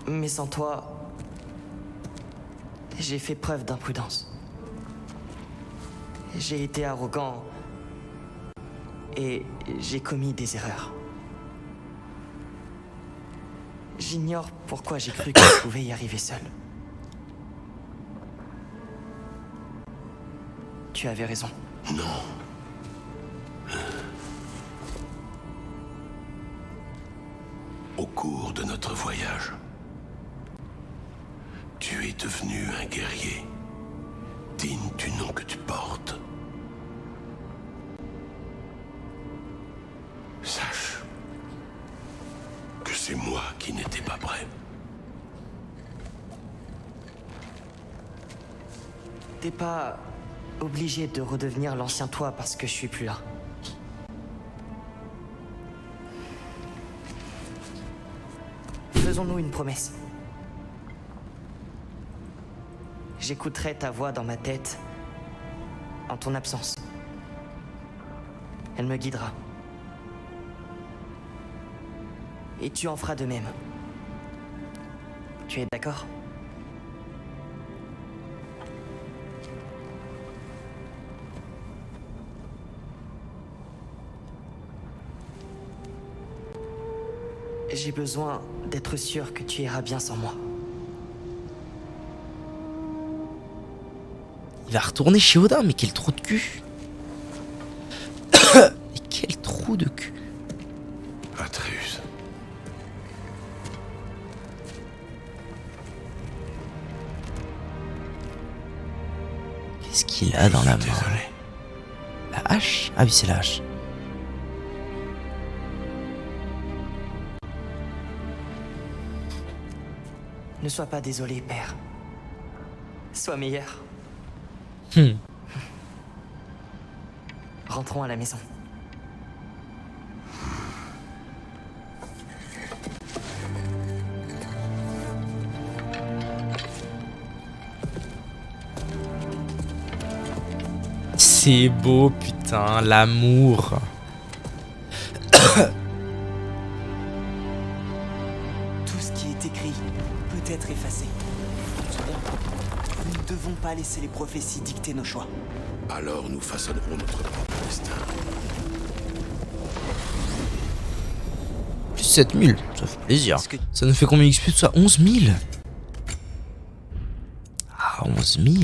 Mais sans toi, j'ai fait preuve d'imprudence. J'ai été arrogant et j'ai commis des erreurs. J'ignore pourquoi j'ai cru que je pouvais y arriver seul. Tu avais raison.
Non. Au cours de notre voyage, tu es devenu un guerrier, digne du nom que tu portes. Sache que c'est moi qui n'étais pas prêt.
T'es pas obligé de redevenir l'ancien toi parce que je suis plus là. Faisons-nous une promesse. J'écouterai ta voix dans ma tête en ton absence. Elle me guidera. Et tu en feras de même. Tu es d'accord ? J'ai besoin d'être sûr que tu iras bien sans moi.
Il va retourner chez Odin, mais quel trou de cul. Mais quel trou de cul.
Atreus.
Qu'est-ce qu'il a dans la main?
Désolé.
La hache? Ah oui, c'est la hache.
Ne sois pas désolé, père. Sois meilleur. Rentrons à la maison.
C'est beau, putain, l'amour.
Tout ce qui est écrit peut être effacé. Souviens, nous ne devons pas laisser les prophéties dicter nos choix.
Alors nous façonnerons notre propre destin.
Plus 7000, ça fait plaisir.
Est-ce que-
Ça nous fait combien d'XP tout ça? 11 000. Oh, 11 000...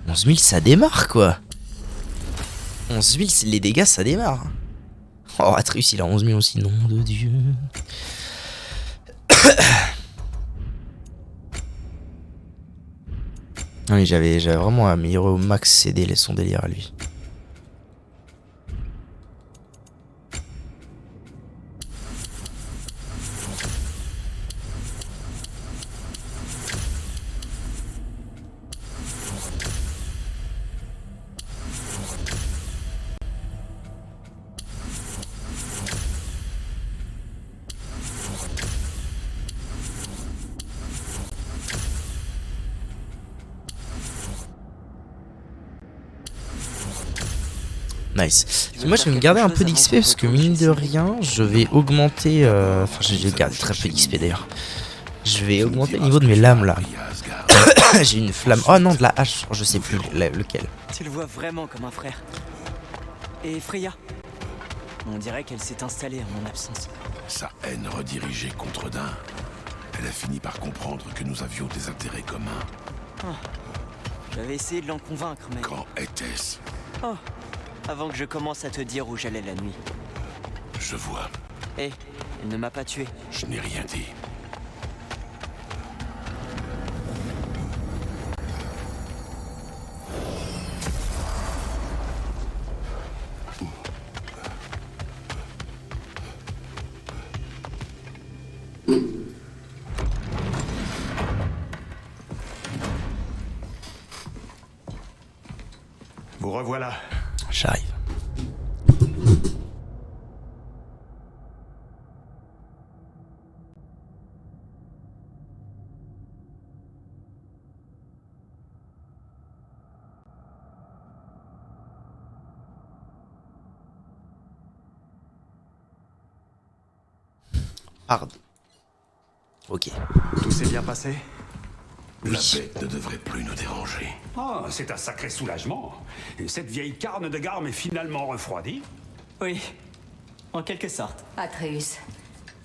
11 000 ça démarre quoi. 11 000 les dégâts ça démarre. Oh Atreus il a 11 000 aussi, nom de Dieu. Oui j'avais vraiment amélioré au max son délire à lui. Nice. Moi je vais me garder un peu d'XP parce que mine de rien je vais augmenter... Enfin j'ai gardé très peu d'XP d'ailleurs. Je vais augmenter le niveau de mes lames là. J'ai une flamme... Oh non de la hache, je sais plus lequel.
Tu le vois vraiment comme un frère. Et Freya, on dirait qu'elle s'est installée en mon absence.
Sa haine redirigée contre Dain. Elle a fini par comprendre que nous avions des intérêts communs.
Oh, j'avais essayé de l'en convaincre mais...
Quand était-ce?
Oh, avant que je commence à te dire où j'allais la nuit.
Je vois.
Hé, elle ne m'a pas tué.
Je n'ai rien dit.
Vous revoilà.
J'arrive. Pardon. Ok.
Tout s'est bien passé?
La bête ne devrait plus nous déranger.
Ah, c'est un sacré soulagement. Et cette vieille carne de Garm est finalement refroidie.
Oui, en quelque sorte.
Atreus,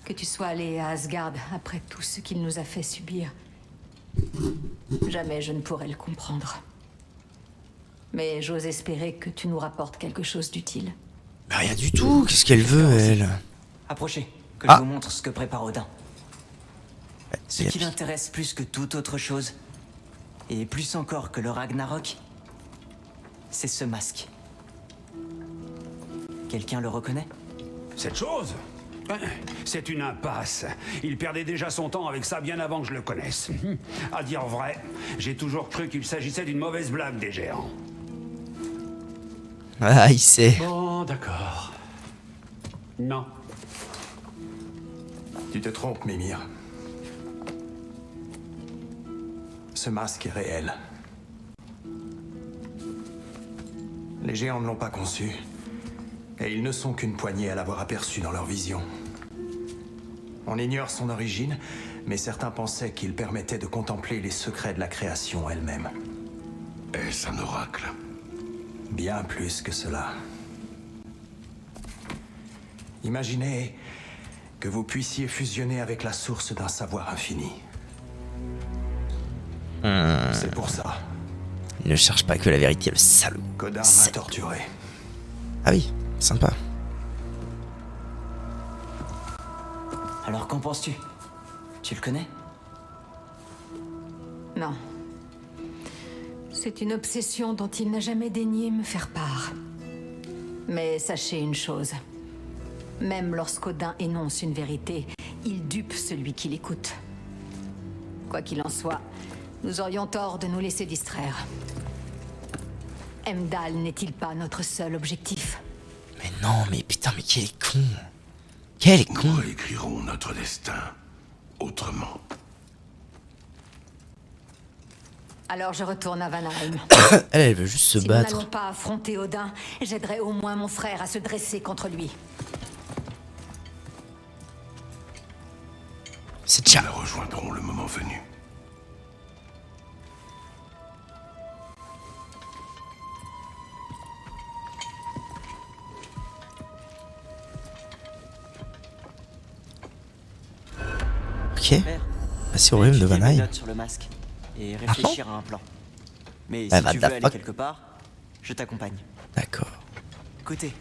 que tu sois allé à Asgard après tout ce qu'il nous a fait subir, jamais je ne pourrais le comprendre. Mais j'ose espérer que tu nous rapportes quelque chose d'utile.
Bah rien du tout, qu'est-ce qu'elle veut elle?
Approchez, que
Ah.
je vous montre ce que prépare Odin. Ce qui l'intéresse plus que toute autre chose, et plus encore que le Ragnarok, c'est ce masque. Quelqu'un le reconnaît?
Cette chose? C'est une impasse. Il perdait déjà son temps avec ça bien avant que je le connaisse. À dire vrai, j'ai toujours cru qu'il s'agissait d'une mauvaise blague des géants.
Ah il sait.
Bon, d'accord. Non.
Tu te trompes, Mimir. Ce masque est réel. Les géants ne l'ont pas conçu, et ils ne sont qu'une poignée à l'avoir aperçu dans leur vision. On ignore son origine, mais certains pensaient qu'il permettait de contempler les secrets de la création elle-même.
Est-ce un oracle?
Bien plus que cela. Imaginez que vous puissiez fusionner avec la source d'un savoir infini. C'est pour ça
Il ne cherche pas que la vérité, le salaud.
qu'Odin m'a
C'est-
torturé.
Ah oui, sympa.
Alors qu'en penses-tu? Tu le connais?
Non. C'est une obsession dont il n'a jamais daigné me faire part. Mais sachez une chose. Même lorsqu'Odin énonce une vérité, il dupe celui qui l'écoute. Quoi qu'il en soit, nous aurions tort de nous laisser distraire. Heimdall n'est-il pas notre seul objectif?
Mais non, mais putain, mais quel con. Quel con.
Nous écrirons notre destin autrement.
Alors je retourne à Vanheim.
Elle veut juste se
Si nous
battre.
n'allons pas affronter Odin, j'aiderai au moins mon frère à se dresser contre lui.
C'est
Nous
tcha.
la rejoindrons le moment venu.
Ok.
Père,
Passer au royaume de
j'ai étudié mes
Vanheim.
notes sur le masque, et réfléchir à un plan. Mais
Ah,
si
what
tu
the
veux aller
fuck.
quelque part, je t'accompagne.
D'accord.
Écoutez,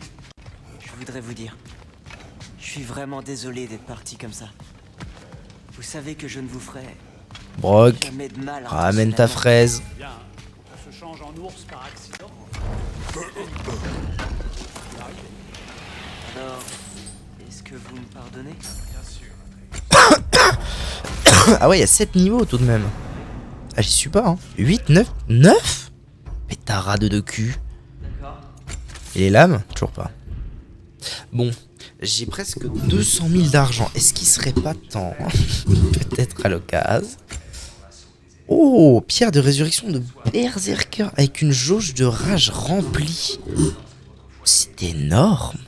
je voudrais vous dire, je suis vraiment désolé d'être parti comme ça. Vous savez que je ne vous ferai
Brock,
jamais de mal.
ramène ta
intentionnellement.
fraise.
Bien, on se change en ours par accident.
Alors, est-ce que vous me pardonnez?
Ah ouais, il y a 7 niveaux tout de même. Ah, j'y suis pas, hein. 8, 9, 9. Pétarade de cul.
D'accord.
Et les lames? Toujours pas. Bon, j'ai presque 200 000 d'argent. Est-ce qu'il serait pas temps, peut-être à l'occasion? Oh, pierre de résurrection de Berserker avec une jauge de rage remplie. C'est énorme.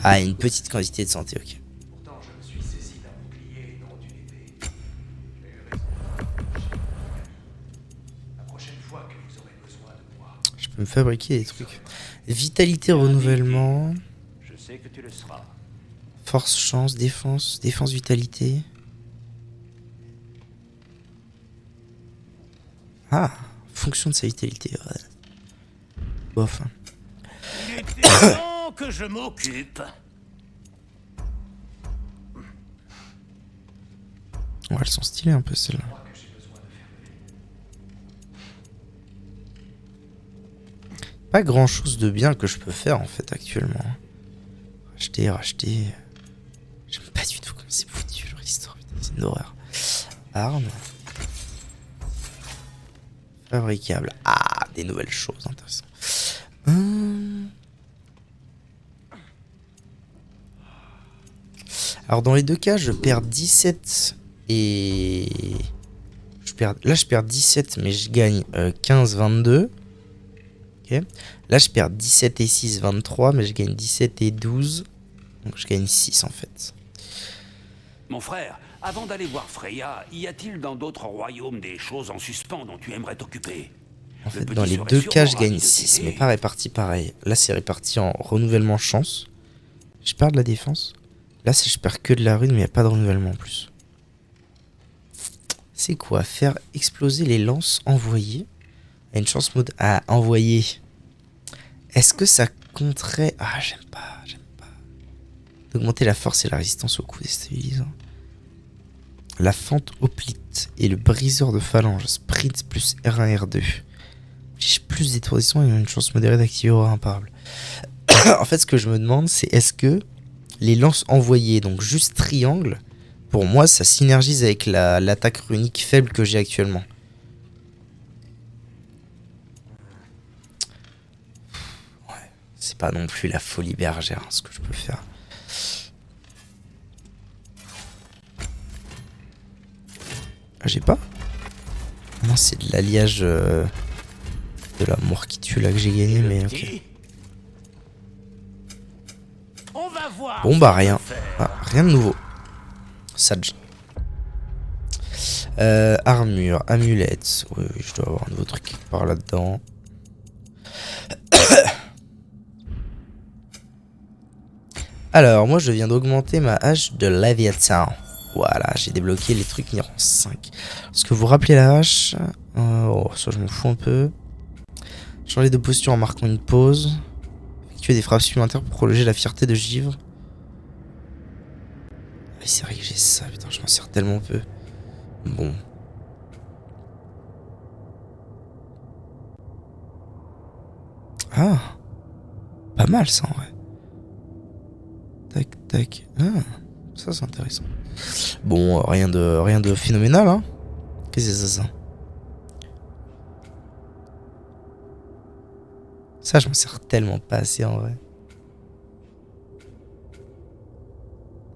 Ah, une petite quantité de santé, ok. Je peux me fabriquer des trucs. Vitalité, renouvellement.
Je sais que tu le seras.
Force, chance, défense, défense, vitalité. Ah, fonction de sa vitalité. Ouais. Bof.
Il était temps que je m'occupe.
Ouais, elles sont stylées un peu celles-là. Pas grand chose de bien que je peux faire en fait actuellement. Racheter, racheter. J'aime pas du tout comme c'est foutu le restore, putain, c'est une horreur. Armes. Fabricable. Ah, des nouvelles choses intéressantes. Alors dans les deux cas, je perds 17 et... Là je perds 17 mais je gagne 15, 22. Ok. Là je perds 17 et 6, 23 mais je gagne 17 et 12. Donc je gagne 6 en fait.
Mon frère, avant d'aller voir Freya, y a-t-il dans d'autres royaumes des choses en suspens dont tu aimerais t'occuper?
En fait,
petit
dans les
serait
deux cas, je
sûrement ravi
gagne
de
6,
t'aider.
mais pas réparti pareil. Là, c'est réparti en renouvellement chance. Je perds de la défense. Là, je perds que de la rune, mais il n'y a pas de renouvellement en plus. C'est quoi? Faire exploser les lances envoyées. À une chance mode à envoyer. Est-ce que ça compterait... Ah, j'aime pas, j'aime pas. D'augmenter la force et la résistance aux coups déstabilisants. La fente hoplite et le briseur de phalange. Sprint plus R1, R2. J'ai plus d'étourdissement et une chance modérée d'activer aura imparable. En fait, ce que je me demande, c'est est-ce que les lances envoyées, donc juste triangle, pour moi, ça synergise avec l'attaque runique faible que j'ai actuellement. Ouais, c'est pas non plus la folie bergère, hein, ce que je peux faire. Ah, j'ai pas? Non, c'est de l'alliage de la mort qui tue là que j'ai gagné, mais ok.
On va voir.
Bon bah rien. Ah, rien de nouveau. Sage. Armure, amulette. Oui, oui, je dois avoir un nouveau truc quelque part là-dedans. Alors, moi je viens d'augmenter ma hache de Leviathan. Voilà, j'ai débloqué les trucs niveau 5. Est-ce que vous vous rappelez la hache? Oh, ça je m'en fous un peu. Changer de posture en marquant une pause. Effectuer des frappes supplémentaires pour prolonger la fierté de givre. Ah, c'est vrai que j'ai ça, putain, je m'en sers tellement peu. Bon. Ah, pas mal ça en vrai. Tac, tac. Ah, ça c'est intéressant. Bon, rien de phénoménal, hein. Qu'est-ce que c'est ça? Ça, je m'en sers tellement pas assez en vrai.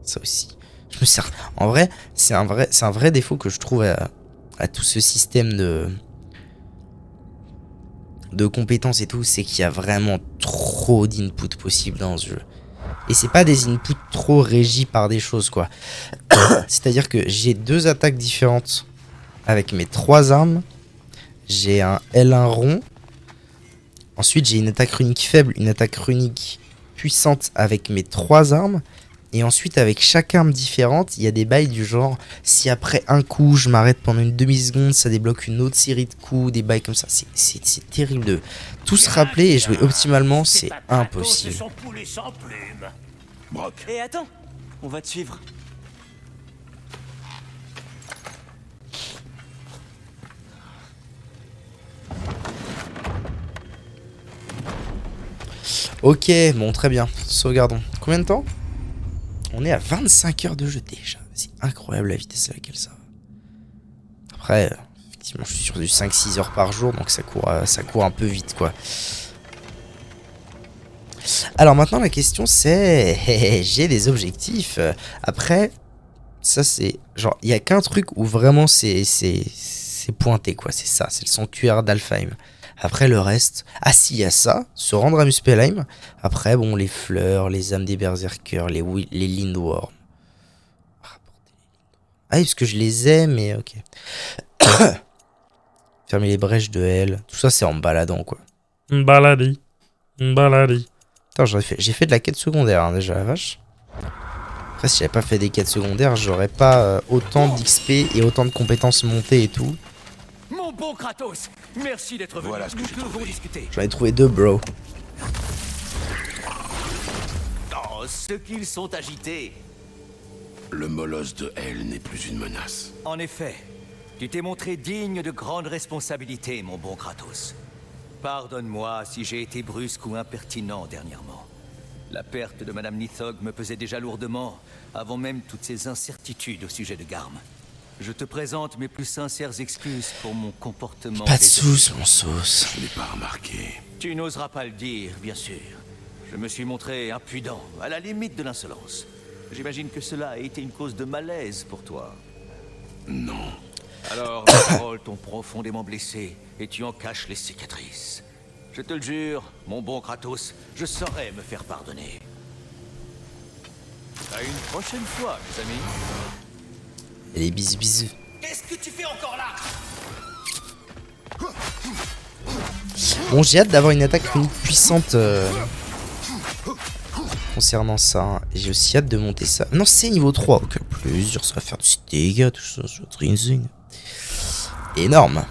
Ça aussi. Je me sers. En vrai, c'est un vrai défaut que je trouve à tout ce système de compétences et tout, c'est qu'il y a vraiment trop d'inputs possibles dans ce jeu. Et c'est pas des inputs trop régis par des choses, quoi. C'est-à-dire que j'ai 2 attaques différentes avec mes 3 armes. J'ai un L1 rond. Ensuite, j'ai une attaque runique faible, une attaque runique puissante avec mes 3 armes. Et ensuite, avec chaque arme différente, il y a des bails du genre, si après un coup, je m'arrête pendant une demi-seconde, ça débloque une autre série de coups, des bails comme ça. C'est terrible de tout se rappeler et jouer optimalement, c'est impossible.
Brock,
Et attends, on va te suivre.
Ok, bon, très bien. Sauvegardons. Combien de temps? On est à 25 heures de jeu déjà. C'est incroyable la vitesse à laquelle ça va. Après, effectivement, je suis sur du 5-6 heures par jour, donc ça court un peu vite, quoi. Alors maintenant, la question c'est... J'ai des objectifs. Après, ça c'est... Genre, il n'y a qu'un truc où vraiment c'est pointé, quoi. C'est ça, c'est le sanctuaire d'Alfheim. Après le reste, ah si, il y a ça, se rendre à Muspelheim. Après, bon, les fleurs, les âmes des berserkers, les Lindworm. Ah oui, parce que je les ai, mais ok. Fermer les brèches de Hell. Tout ça, c'est en baladant, quoi. Baladi. Attends, j'ai fait de la quête secondaire, hein, déjà, la vache. Après, si j'avais pas fait des quêtes secondaires, j'aurais pas autant d'XP et autant de compétences montées et tout.
Mon bon Kratos, merci d'être venu.
Voilà ce que
Nous
j'ai
devons
trouvé.
discuter.
J'en ai trouvé 2, bro.
Oh, ce qu'ils sont agités.
le molosse de Hell n'est plus une menace.
En effet, tu t'es montré digne de grandes responsabilités, mon bon Kratos. Pardonne-moi si j'ai été brusque ou impertinent dernièrement. La perte de Madame Nithog me pesait déjà lourdement, avant même toutes ces incertitudes au sujet de Garm. Je te présente mes plus sincères excuses pour mon comportement.
Pas de sauce, mon sauce.
Je n'ai pas remarqué.
Tu n'oseras pas le dire, bien sûr. Je me suis montré impudent, à la limite de l'insolence. J'imagine que cela a été une cause de malaise pour toi.
Non.
Alors, mes paroles t'ont profondément blessé, et tu en caches les cicatrices. Je te le jure, mon bon Kratos, je saurai me faire pardonner. À une prochaine fois, mes amis.
Et les bisous bisous.
Qu'est-ce que tu fais encore là?
Bon, j'ai hâte d'avoir une attaque puissante concernant ça. Hein. Et j'ai aussi hâte de monter ça. Non, c'est niveau 3. Ok, plaisir, ça va faire du dégâts, tout ça. Ça va être énorme.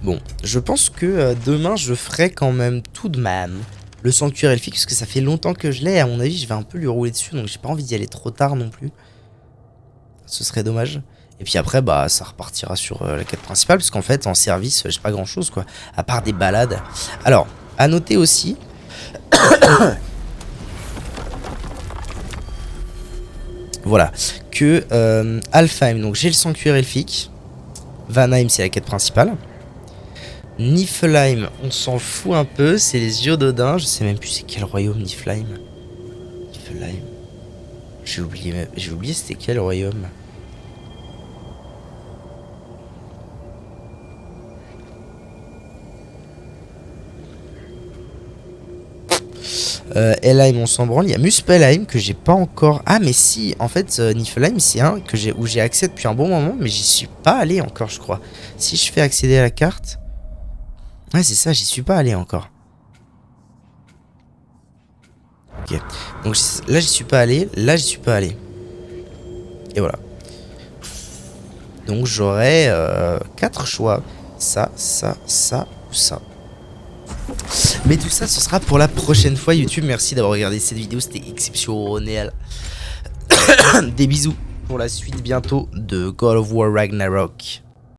Bon, je pense que demain, je ferai quand même tout de même le sanctuaire elfique, parce que ça fait longtemps que je l'ai. Et à mon avis, je vais un peu lui rouler dessus, donc j'ai pas envie d'y aller trop tard non plus. Ce serait dommage. Et puis après, bah, ça repartira sur la quête principale, parce qu'en fait, en service, j'ai pas grand chose, quoi, à part des balades. Alors, à noter aussi. Voilà, que Alfheim, donc j'ai le sanctuaire elfique. Vanheim, c'est la quête principale. Niflheim, on s'en fout un peu, c'est les yeux d'Odin. Je sais même plus c'est quel royaume Niflheim. Niflheim. J'ai oublié c'était quel royaume. Helheim, on s'en branle. Il y a Muspelheim que j'ai pas encore. Ah, mais si, en fait, Niflheim, c'est un que où j'ai accès depuis un bon moment, mais j'y suis pas allé encore, je crois. Si je fais accéder à la carte. Ouais, c'est ça, j'y suis pas allé encore. Ok. Donc là, j'y suis pas allé. Là, j'y suis pas allé. Et voilà. Donc j'aurai 4 choix. Ça, ça, ça ou ça. Mais tout ça, ce sera pour la prochaine fois. YouTube, merci d'avoir regardé cette vidéo. C'était exceptionnel. Des bisous pour la suite bientôt de God of War Ragnarok.